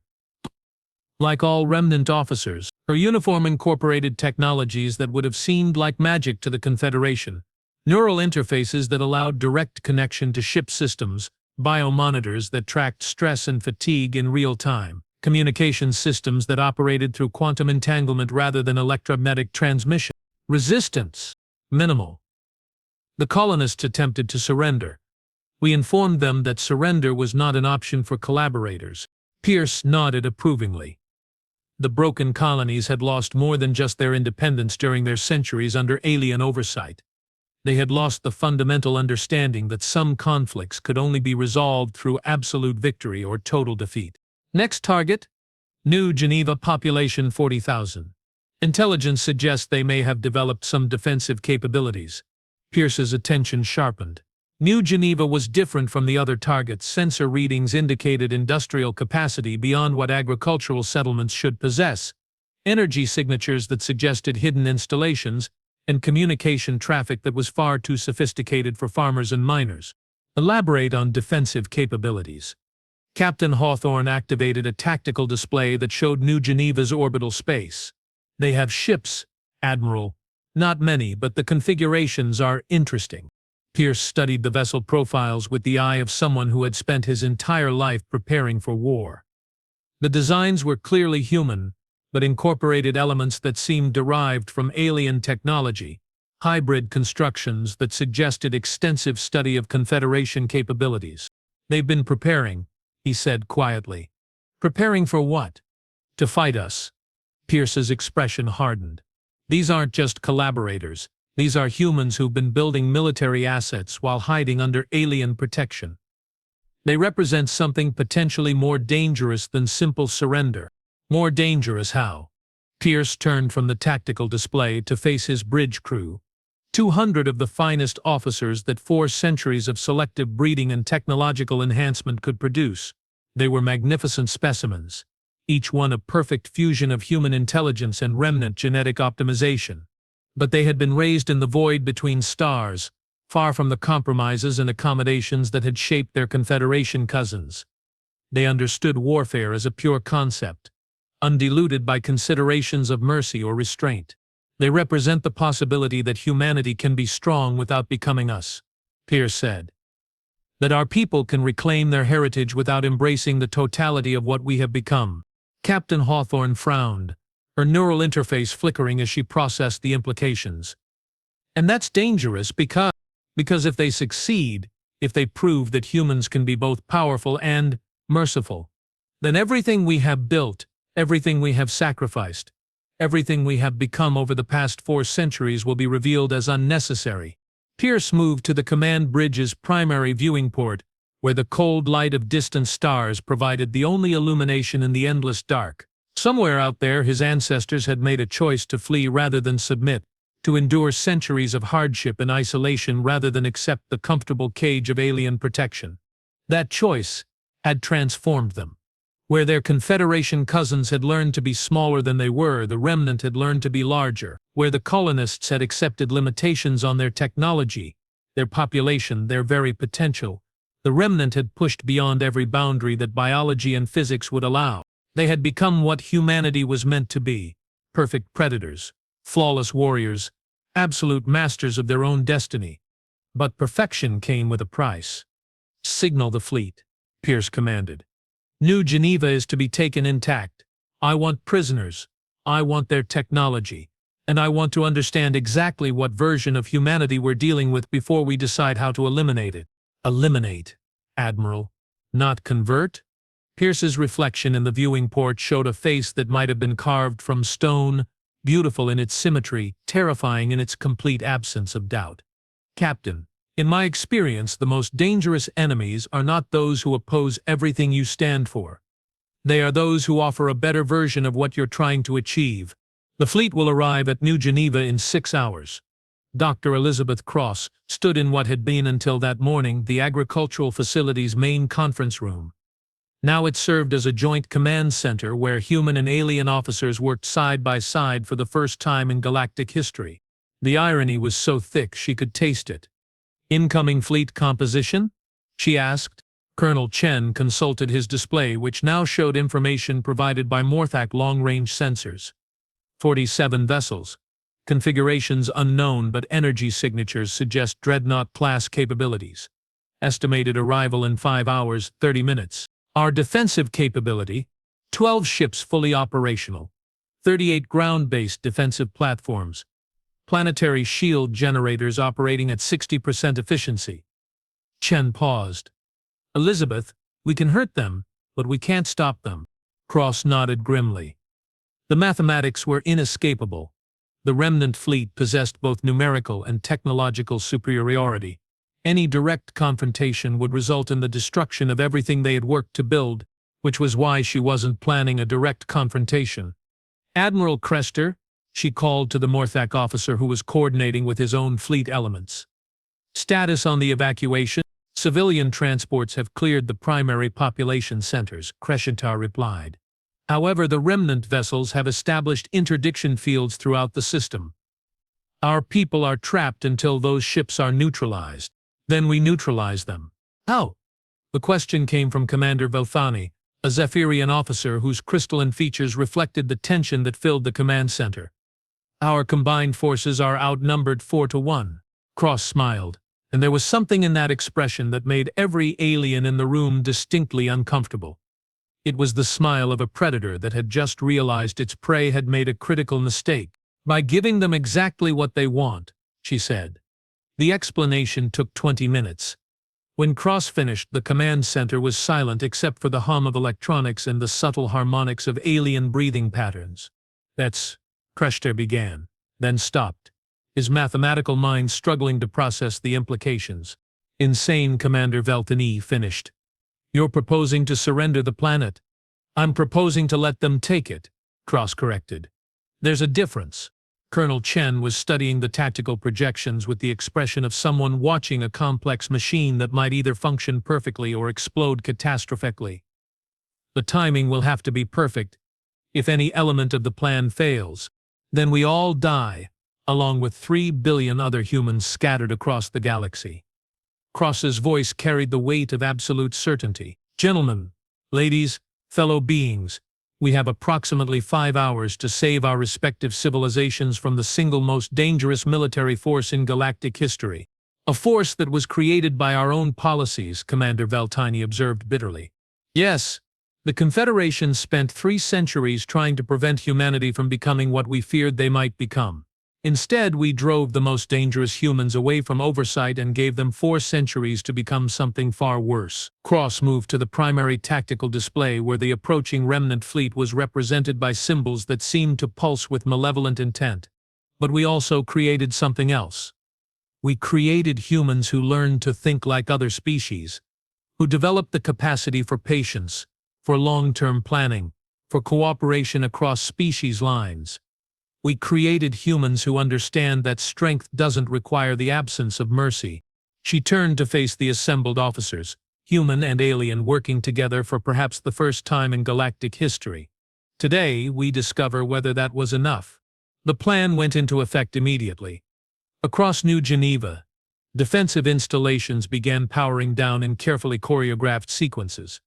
Like all remnant officers, her uniform incorporated technologies that would have seemed like magic to the Confederation. Neural interfaces that allowed direct connection to ship systems, biomonitors that tracked stress and fatigue in real time, communication systems that operated through quantum entanglement rather than electromagnetic transmission. Resistance. Minimal. The colonists attempted to surrender. We informed them that surrender was not an option for collaborators. Pierce nodded approvingly. The broken colonies had lost more than just their independence during their centuries under alien oversight. They had lost the fundamental understanding that some conflicts could only be resolved through absolute victory or total defeat. Next target? New Geneva, population 40,000. Intelligence suggests they may have developed some defensive capabilities. Pierce's attention sharpened. New Geneva was different from the other targets. Sensor readings indicated industrial capacity beyond what agricultural settlements should possess, energy signatures that suggested hidden installations, and communication traffic that was far too sophisticated for farmers and miners. Elaborate on defensive capabilities. Captain Hawthorne activated a tactical display that showed New Geneva's orbital space. They have ships, Admiral. Not many, but the configurations are interesting. Pierce studied the vessel profiles with the eye of someone who had spent his entire life preparing for war. The designs were clearly human, but incorporated elements that seemed derived from alien technology, hybrid constructions that suggested extensive study of Confederation capabilities. "They've been preparing," he said quietly. "Preparing for what?" "To fight us." Pierce's expression hardened. "These aren't just collaborators. These are humans who've been building military assets while hiding under alien protection. They represent something potentially more dangerous than simple surrender." "More dangerous how?" Pierce turned from the tactical display to face his bridge crew. 200 of the finest officers that 4 centuries of selective breeding and technological enhancement could produce. They were magnificent specimens, each one a perfect fusion of human intelligence and remnant genetic optimization. But they had been raised in the void between stars, far from the compromises and accommodations that had shaped their Confederation cousins. They understood warfare as a pure concept, undiluted by considerations of mercy or restraint. "They represent the possibility that humanity can be strong without becoming us," Pierce said. "That our people can reclaim their heritage without embracing the totality of what we have become." Captain Hawthorne frowned, her neural interface flickering as she processed the implications. "And that's dangerous because if they succeed, if they prove that humans can be both powerful and merciful, then everything we have built, everything we have sacrificed, everything we have become over the past 4 centuries will be revealed as unnecessary." Pierce moved to the command bridge's primary viewing port, where the cold light of distant stars provided the only illumination in the endless dark. Somewhere out there his ancestors had made a choice to flee rather than submit, to endure centuries of hardship and isolation rather than accept the comfortable cage of alien protection. That choice had transformed them. Where their Confederation cousins had learned to be smaller than they were, the remnant had learned to be larger. Where the colonists had accepted limitations on their technology, their population, their very potential, the remnant had pushed beyond every boundary that biology and physics would allow. They had become what humanity was meant to be: perfect predators, flawless warriors, absolute masters of their own destiny. But perfection came with a price. "Signal the fleet," Pierce commanded. "New Geneva is to be taken intact. I want prisoners. I want their technology. And I want to understand exactly what version of humanity we're dealing with before we decide how to eliminate it." "Eliminate, Admiral, not convert?" Pierce's reflection in the viewing port showed a face that might have been carved from stone, beautiful in its symmetry, terrifying in its complete absence of doubt. "Captain, in my experience, the most dangerous enemies are not those who oppose everything you stand for. They are those who offer a better version of what you're trying to achieve. The fleet will arrive at New Geneva in 6 hours." Dr. Elizabeth Cross stood in what had been until that morning the agricultural facility's main conference room. Now it served as a joint command center where human and alien officers worked side by side for the first time in galactic history. The irony was so thick she could taste it. "Incoming fleet composition?" she asked. Colonel Chen consulted his display, which now showed information provided by Morthak long-range sensors. 47 vessels. Configurations unknown, but energy signatures suggest Dreadnought-class capabilities. Estimated arrival in 5 hours, 30 minutes. Our defensive capability: 12 ships fully operational. 38 ground-based defensive platforms. Planetary shield generators operating at 60% efficiency. Chen paused. "Elizabeth, we can hurt them, but we can't stop them." Cross nodded grimly. The mathematics were inescapable. The remnant fleet possessed both numerical and technological superiority. Any direct confrontation would result in the destruction of everything they had worked to build, which was why she wasn't planning a direct confrontation. "Admiral Crester," she called to the Morthak officer who was coordinating with his own fleet elements. "Status on the evacuation?" "Civilian transports have cleared the primary population centers," Crescentar replied. "However, the remnant vessels have established interdiction fields throughout the system. Our people are trapped until those ships are neutralized. Then we neutralize them." "How?" The question came from Commander Velthani, a Zephyrian officer whose crystalline features reflected the tension that filled the command center. "Our combined forces are outnumbered 4-1. Cross smiled. and there was something in that expression that made every alien in the room distinctly uncomfortable. It was the smile of a predator that had just realized its prey had made a critical mistake. By giving them exactly what they want, she said. The explanation took 20 minutes. When Cross finished, the command center was silent except for the hum of electronics and the subtle harmonics of alien breathing patterns. "That's," Crester began, then stopped, his mathematical mind struggling to process the implications. "Insane," Commander Veltani finished. "You're proposing to surrender the planet." "I'm proposing to let them take it," Cross corrected. "There's a difference." Colonel Chen was studying the tactical projections with the expression of someone watching a complex machine that might either function perfectly or explode catastrophically. "The timing will have to be perfect. If any element of the plan fails, then we all die, along with 3 billion other humans scattered across the galaxy." Cross's voice carried the weight of absolute certainty. "Gentlemen, ladies, fellow beings, we have approximately 5 hours to save our respective civilizations from the single most dangerous military force in galactic history. A force that was created by our own policies," Commander Veltani observed bitterly. "Yes, the Confederation spent 3 centuries trying to prevent humanity from becoming what we feared they might become. Instead, we drove the most dangerous humans away from oversight and gave them 4 centuries to become something far worse." Cross moved to the primary tactical display where the approaching remnant fleet was represented by symbols that seemed to pulse with malevolent intent. "But we also created something else. We created humans who learned to think like other species, who developed the capacity for patience, for long-term planning, for cooperation across species lines. We created humans who understand that strength doesn't require the absence of mercy." She turned to face the assembled officers, human and alien working together for perhaps the first time in galactic history. "Today, we discover whether that was enough." The plan went into effect immediately. Across New Geneva, defensive installations began powering down in carefully choreographed sequences.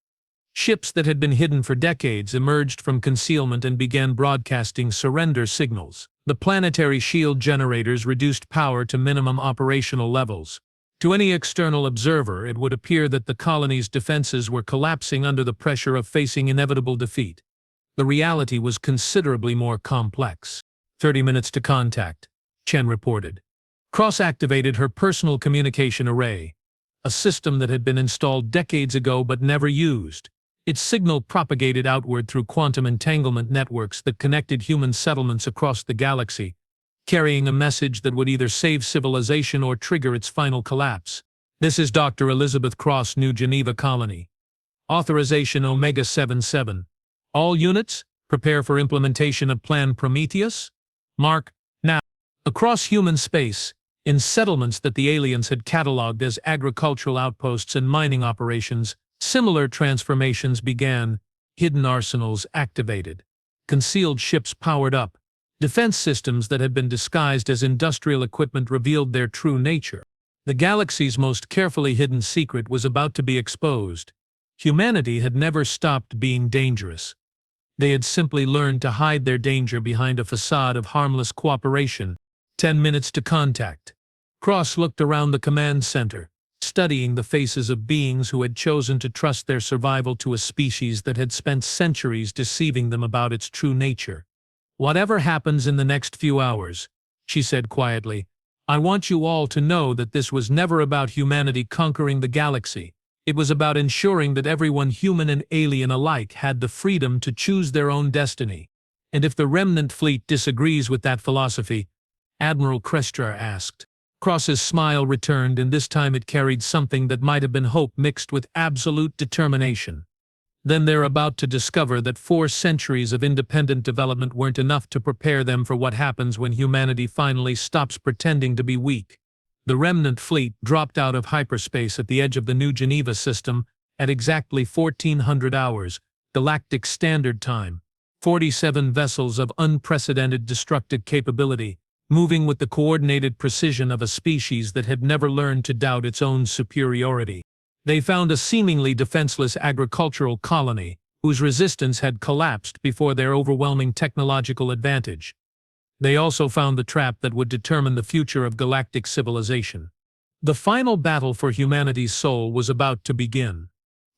Ships that had been hidden for decades emerged from concealment and began broadcasting surrender signals. The planetary shield generators reduced power to minimum operational levels. To any external observer, it would appear that the colony's defenses were collapsing under the pressure of facing inevitable defeat. The reality was considerably more complex. 30 minutes to contact, Chen reported. Cross activated her personal communication array, a system that had been installed decades ago but never used. Its signal propagated outward through quantum entanglement networks that connected human settlements across the galaxy, carrying a message that would either save civilization or trigger its final collapse. "This is Dr. Elizabeth Cross, New Geneva Colony. Authorization Omega 77. All units, prepare for implementation of Plan Prometheus. Mark, now." Across human space, in settlements that the aliens had catalogued as agricultural outposts and mining operations, similar transformations began. Hidden arsenals activated. Concealed ships powered up. Defense systems that had been disguised as industrial equipment revealed their true nature. The galaxy's most carefully hidden secret was about to be exposed. Humanity had never stopped being dangerous. They had simply learned to hide their danger behind a facade of harmless cooperation. 10 minutes to contact. Cross looked around the command center, studying the faces of beings who had chosen to trust their survival to a species that had spent centuries deceiving them about its true nature. "Whatever happens in the next few hours," she said quietly, "I want you all to know that this was never about humanity conquering the galaxy. It was about ensuring that everyone, human and alien alike, had the freedom to choose their own destiny. And if the remnant fleet disagrees with that philosophy," Admiral Crestra asked. Cross's smile returned, and this time it carried something that might have been hope mixed with absolute determination. "Then they're about to discover that 4 centuries of independent development weren't enough to prepare them for what happens when humanity finally stops pretending to be weak." The remnant fleet dropped out of hyperspace at the edge of the New Geneva system at exactly 1400 hours, Galactic Standard Time. 47 vessels of unprecedented destructive capability, moving with the coordinated precision of a species that had never learned to doubt its own superiority. They found a seemingly defenseless agricultural colony, whose resistance had collapsed before their overwhelming technological advantage. They also found the trap that would determine the future of galactic civilization. The final battle for humanity's soul was about to begin.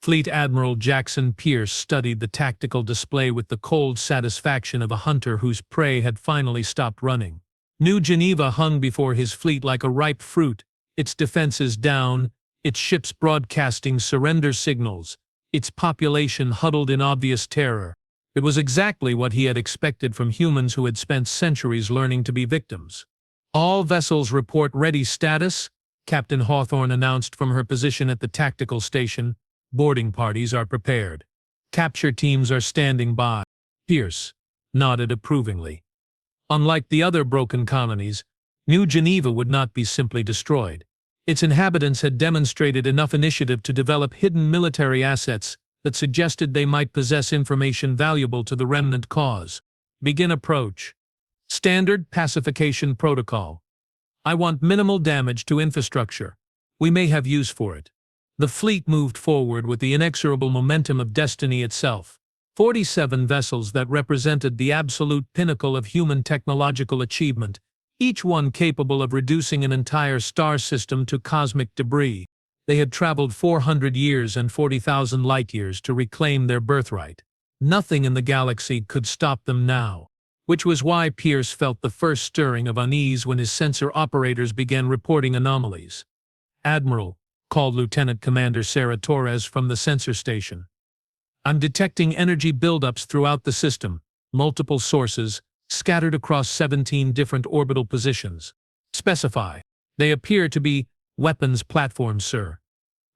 Fleet Admiral Jackson Pierce studied the tactical display with the cold satisfaction of a hunter whose prey had finally stopped running. New Geneva hung before his fleet like a ripe fruit, its defenses down, its ships broadcasting surrender signals, its population huddled in obvious terror. It was exactly what he had expected from humans who had spent centuries learning to be victims. "All vessels report ready status," Captain Hawthorne announced from her position at the tactical station. "Boarding parties are prepared. Capture teams are standing by." Pierce nodded approvingly. Unlike the other broken colonies, New Geneva would not be simply destroyed. Its inhabitants had demonstrated enough initiative to develop hidden military assets that suggested they might possess information valuable to the remnant cause. Begin approach. Standard pacification protocol. I want minimal damage to infrastructure. We may have use for it. The fleet moved forward with the inexorable momentum of destiny itself. 47 vessels that represented the absolute pinnacle of human technological achievement, each one capable of reducing an entire star system to cosmic debris. They had traveled 400 years and 40,000 light-years to reclaim their birthright. Nothing in the galaxy could stop them now, which was why Pierce felt the first stirring of unease when his sensor operators began reporting anomalies. "Admiral," called Lieutenant Commander Sarah Torres from the sensor station. "I'm detecting energy buildups throughout the system, multiple sources, scattered across 17 different orbital positions." "Specify." "They appear to be weapons platforms, sir.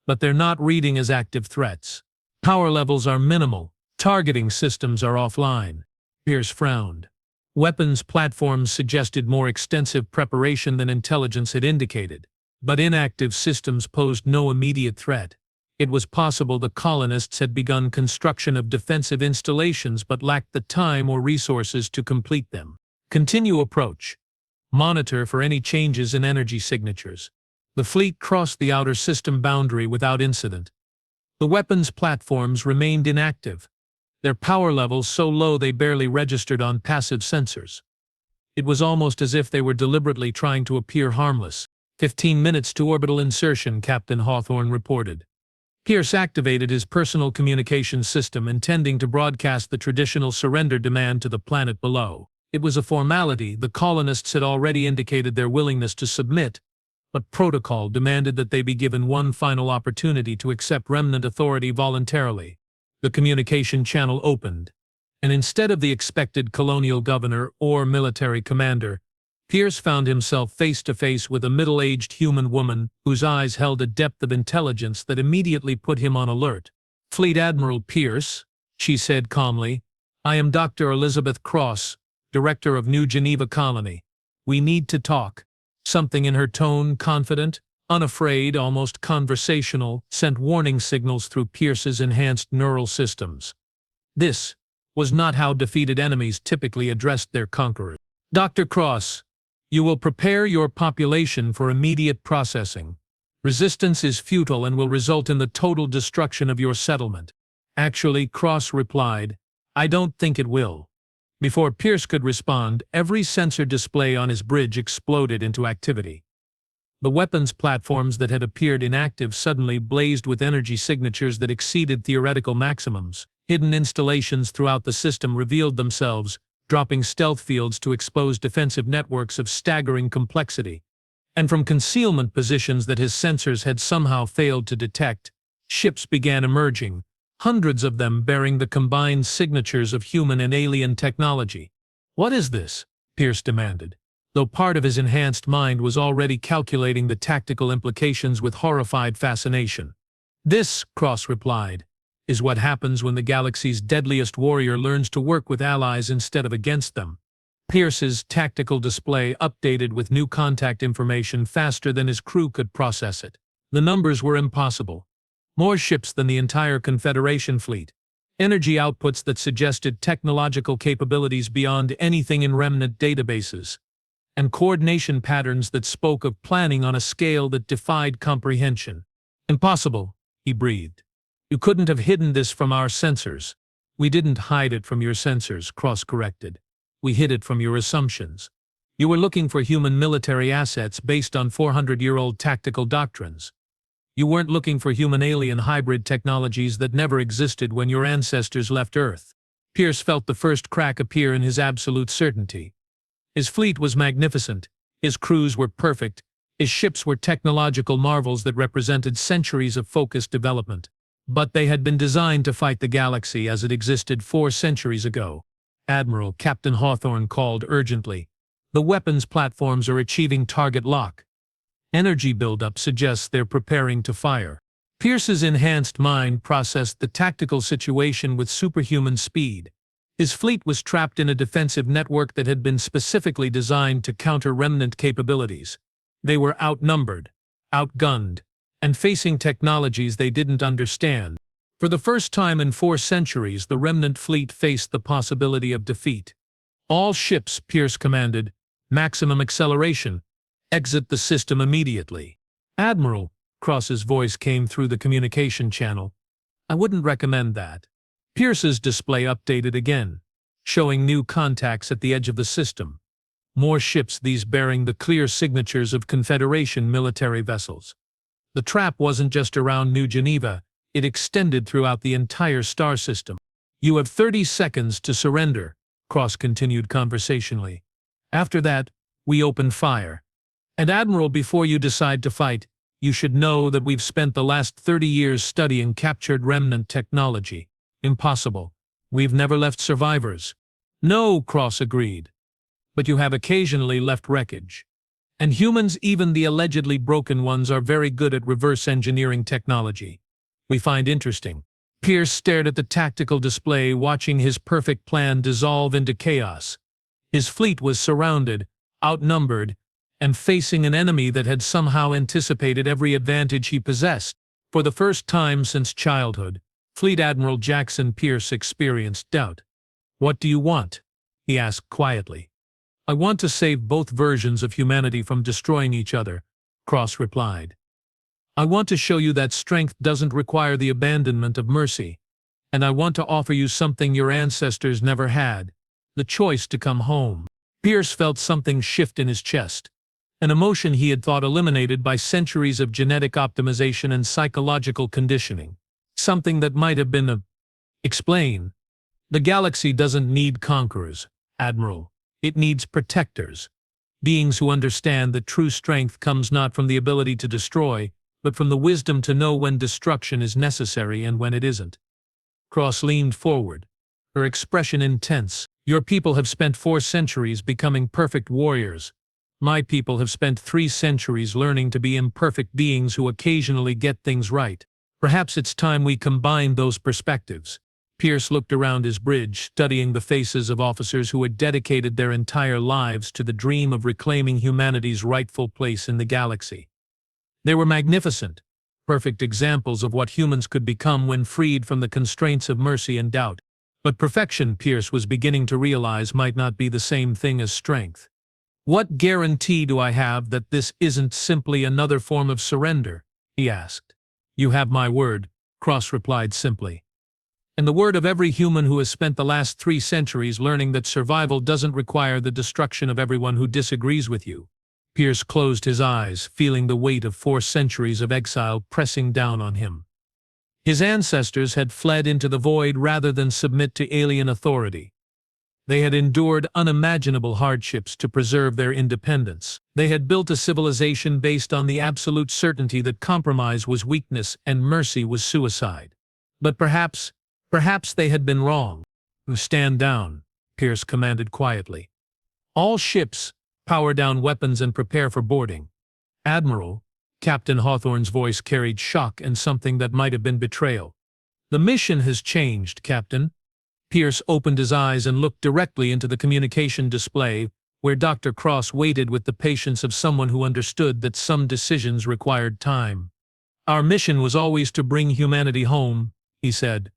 But they're not reading as active threats. Power levels are minimal. Targeting systems are offline." Pierce frowned. Weapons platforms suggested more extensive preparation than intelligence had indicated. But inactive systems posed no immediate threat. It was possible the colonists had begun construction of defensive installations but lacked the time or resources to complete them. "Continue approach. Monitor for any changes in energy signatures." The fleet crossed the outer system boundary without incident. The weapons platforms remained inactive, their power levels so low they barely registered on passive sensors. It was almost as if they were deliberately trying to appear harmless. 15 minutes to orbital insertion, Captain Hawthorne reported. Pierce activated his personal communications system, intending to broadcast the traditional surrender demand to the planet below. It was a formality. The colonists had already indicated their willingness to submit, but protocol demanded that they be given one final opportunity to accept remnant authority voluntarily. The communication channel opened, and instead of the expected colonial governor or military commander, Pierce found himself face to face with a middle-aged human woman whose eyes held a depth of intelligence that immediately put him on alert. "Fleet Admiral Pierce," she said calmly, "I am Dr. Elizabeth Cross, Director of New Geneva Colony. We need to talk." Something in her tone, confident, unafraid, almost conversational, sent warning signals through Pierce's enhanced neural systems. This was not how defeated enemies typically addressed their conquerors. "Dr. Cross, you will prepare your population for immediate processing. Resistance is futile and will result in the total destruction of your settlement." "Actually," Cross replied, "I don't think it will." Before Pierce could respond, every sensor display on his bridge exploded into activity. The weapons platforms that had appeared inactive suddenly blazed with energy signatures that exceeded theoretical maximums. Hidden installations throughout the system revealed themselves, dropping stealth fields to expose defensive networks of staggering complexity. And from concealment positions that his sensors had somehow failed to detect, ships began emerging, hundreds of them bearing the combined signatures of human and alien technology. "What is this?" Pierce demanded, though part of his enhanced mind was already calculating the tactical implications with horrified fascination. "This," Cross replied, "is what happens when the galaxy's deadliest warrior learns to work with allies instead of against them." Pierce's tactical display updated with new contact information faster than his crew could process it. The numbers were impossible. More ships than the entire Confederation fleet. Energy outputs that suggested technological capabilities beyond anything in remnant databases. And coordination patterns that spoke of planning on a scale that defied comprehension. "Impossible," he breathed. "You couldn't have hidden this from our sensors." "We didn't hide it from your sensors," Cross corrected. "We hid it from your assumptions. You were looking for human military assets based on 400-year-old tactical doctrines. You weren't looking for human-alien hybrid technologies that never existed when your ancestors left Earth. Pierce felt the first crack appear in his absolute certainty. His fleet was magnificent, his crews were perfect, his ships were technological marvels that represented centuries of focused development. But they had been designed to fight the galaxy as it existed 4 centuries ago. "Admiral," Captain Hawthorne called urgently. "The weapons platforms are achieving target lock. Energy buildup suggests they're preparing to fire." Pierce's enhanced mind processed the tactical situation with superhuman speed. His fleet was trapped in a defensive network that had been specifically designed to counter remnant capabilities. They were outnumbered, outgunned, and facing technologies they didn't understand. For the first time in 4 centuries, the remnant fleet faced the possibility of defeat. "All ships," Pierce commanded, "maximum acceleration. Exit the system immediately." "Admiral," Cross's voice came through the communication channel, "I wouldn't recommend that." Pierce's display updated again, showing new contacts at the edge of the system. More ships, these bearing the clear signatures of Confederation military vessels. The trap wasn't just around New Geneva, it extended throughout the entire star system. "You have 30 seconds to surrender," Cross continued conversationally. "After that, we open fire. And Admiral, before you decide to fight, you should know that we've spent the last 30 years studying captured remnant technology. Impossible. We've never left survivors." "No," Cross agreed. "But you have occasionally left wreckage. And humans, even the allegedly broken ones, are very good at reverse engineering technology. We find interesting." Pierce stared at the tactical display, watching his perfect plan dissolve into chaos. His fleet was surrounded, outnumbered, and facing an enemy that had somehow anticipated every advantage he possessed. For the first time since childhood, Fleet Admiral Jackson Pierce experienced doubt. "What do you want?" he asked quietly. "I want to save both versions of humanity from destroying each other," Cross replied. "I want to show you that strength doesn't require the abandonment of mercy. And I want to offer you something your ancestors never had, the choice to come home." Pierce felt something shift in his chest. An emotion he had thought eliminated by centuries of genetic optimization and psychological conditioning. Something that might have been "Explain." "The galaxy doesn't need conquerors, Admiral. It needs protectors. Beings who understand that true strength comes not from the ability to destroy, but from the wisdom to know when destruction is necessary and when it isn't." Cross leaned forward, her expression intense. "Your people have spent 4 centuries becoming perfect warriors. My people have spent 3 centuries learning to be imperfect beings who occasionally get things right. Perhaps it's time we combine those perspectives." Pierce looked around his bridge, studying the faces of officers who had dedicated their entire lives to the dream of reclaiming humanity's rightful place in the galaxy. They were magnificent, perfect examples of what humans could become when freed from the constraints of mercy and doubt. But perfection, Pierce was beginning to realize, might not be the same thing as strength. "What guarantee do I have that this isn't simply another form of surrender?" he asked. "You have my word," Cross replied simply. "And the word of every human who has spent the last 3 centuries learning that survival doesn't require the destruction of everyone who disagrees with you." Pierce closed his eyes, feeling the weight of 4 centuries of exile pressing down on him. His ancestors had fled into the void rather than submit to alien authority. They had endured unimaginable hardships to preserve their independence. They had built a civilization based on the absolute certainty that compromise was weakness and mercy was suicide. But perhaps they had been wrong. "Stand down," Pierce commanded quietly. "All ships, power down weapons and prepare for boarding." "Admiral," Captain Hawthorne's voice carried shock and something that might have been betrayal. "The mission has changed, Captain." Pierce opened his eyes and looked directly into the communication display, where Dr. Cross waited with the patience of someone who understood that some decisions required time. "Our mission was always to bring humanity home," he said.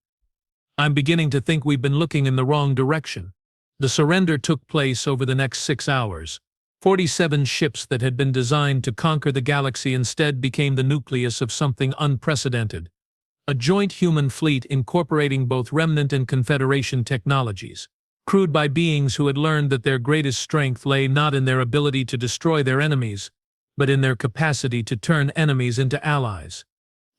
"I'm beginning to think we've been looking in the wrong direction." The surrender took place over the next 6 hours. 47 ships that had been designed to conquer the galaxy instead became the nucleus of something unprecedented. A joint human fleet incorporating both Remnant and Confederation technologies. crewed by beings who had learned that their greatest strength lay not in their ability to destroy their enemies, but in their capacity to turn enemies into allies.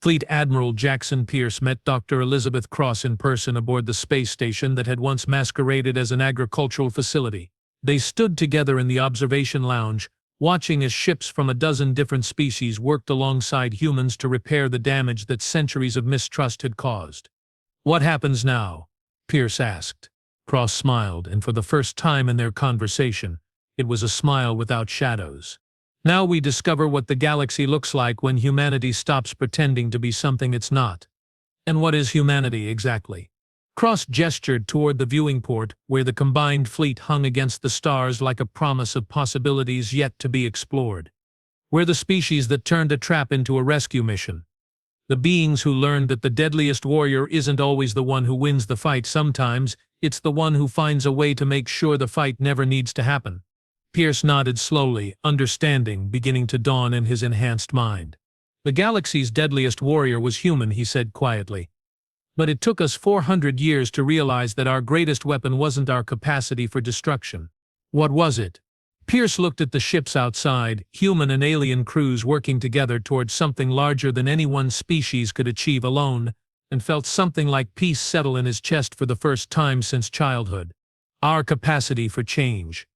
Fleet Admiral Jackson Pierce met Dr. Elizabeth Cross in person aboard the space station that had once masqueraded as an agricultural facility. They stood together in the observation lounge, watching as ships from a dozen different species worked alongside humans to repair the damage that centuries of mistrust had caused. "What happens now?" Pierce asked. Cross smiled, and for the first time in their conversation, it was a smile without shadows. "Now we discover what the galaxy looks like when humanity stops pretending to be something it's not." "And what is humanity exactly?" Cross gestured toward the viewing port, where the combined fleet hung against the stars like a promise of possibilities yet to be explored. "We're the species that turned a trap into a rescue mission. The beings who learned that the deadliest warrior isn't always the one who wins the fight. Sometimes it's the one who finds a way to make sure the fight never needs to happen." Pierce nodded slowly, understanding beginning to dawn in his enhanced mind. "The galaxy's deadliest warrior was human," he said quietly. "But it took us 400 years to realize that our greatest weapon wasn't our capacity for destruction." "What was it?" Pierce looked at the ships outside, human and alien crews working together towards something larger than any one species could achieve alone, and felt something like peace settle in his chest for the first time since childhood. "Our capacity for change."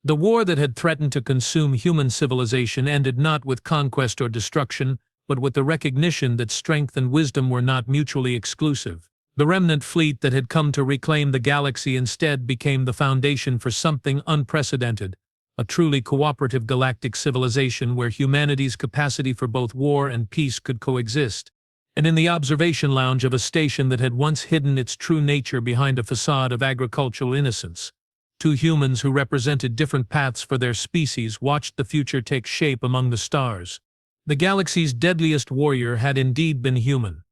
The war that had threatened to consume human civilization ended not with conquest or destruction, but with the recognition that strength and wisdom were not mutually exclusive. The remnant fleet that had come to reclaim the galaxy instead became the foundation for something unprecedented, a truly cooperative galactic civilization where humanity's capacity for both war and peace could coexist. And in the observation lounge of a station that had once hidden its true nature behind a facade of agricultural innocence, two humans who represented different paths for their species watched the future take shape among the stars. The galaxy's deadliest warrior had indeed been human.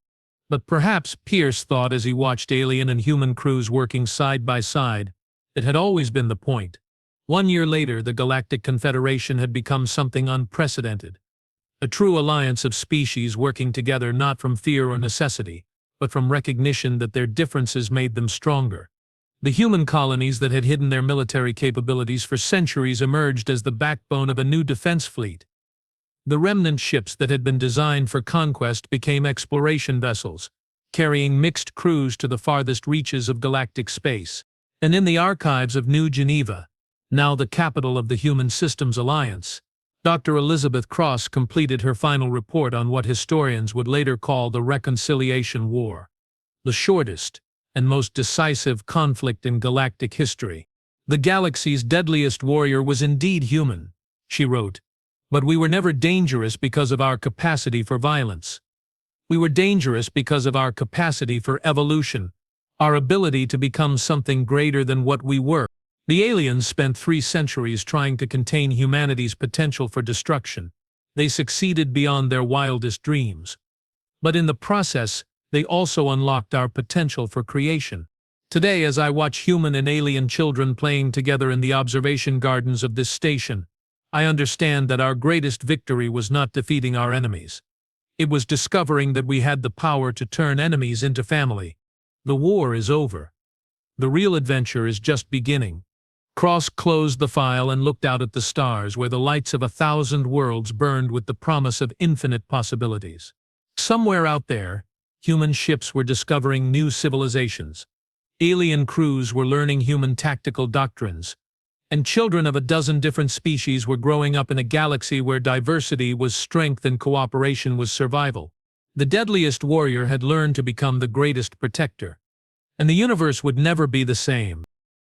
But perhaps, Pierce thought as he watched alien and human crews working side by side, it had always been the point. 1 year later, the Galactic Confederation had become something unprecedented. A true alliance of species working together not from fear or necessity, but from recognition that their differences made them stronger. The human colonies that had hidden their military capabilities for centuries emerged as the backbone of a new defense fleet. The remnant ships that had been designed for conquest became exploration vessels, carrying mixed crews to the farthest reaches of galactic space. And in the archives of New Geneva, now the capital of the Human Systems Alliance, Dr. Elizabeth Cross completed her final report on what historians would later call the Reconciliation War, the shortest and most decisive conflict in galactic history. "The galaxy's deadliest warrior was indeed human," she wrote, "but we were never dangerous because of our capacity for violence. We were dangerous because of our capacity for evolution, our ability to become something greater than what we were." The aliens spent 3 centuries trying to contain humanity's potential for destruction. They succeeded beyond their wildest dreams. But in the process, they also unlocked our potential for creation. Today, as I watch human and alien children playing together in the observation gardens of this station, I understand that our greatest victory was not defeating our enemies. It was discovering that we had the power to turn enemies into family. The war is over. The real adventure is just beginning. Cross closed the file and looked out at the stars where the lights of 1,000 worlds burned with the promise of infinite possibilities. Somewhere out there, human ships were discovering new civilizations. Alien crews were learning human tactical doctrines. And children of a dozen different species were growing up in a galaxy where diversity was strength and cooperation was survival. The deadliest warrior had learned to become the greatest protector. And the universe would never be the same.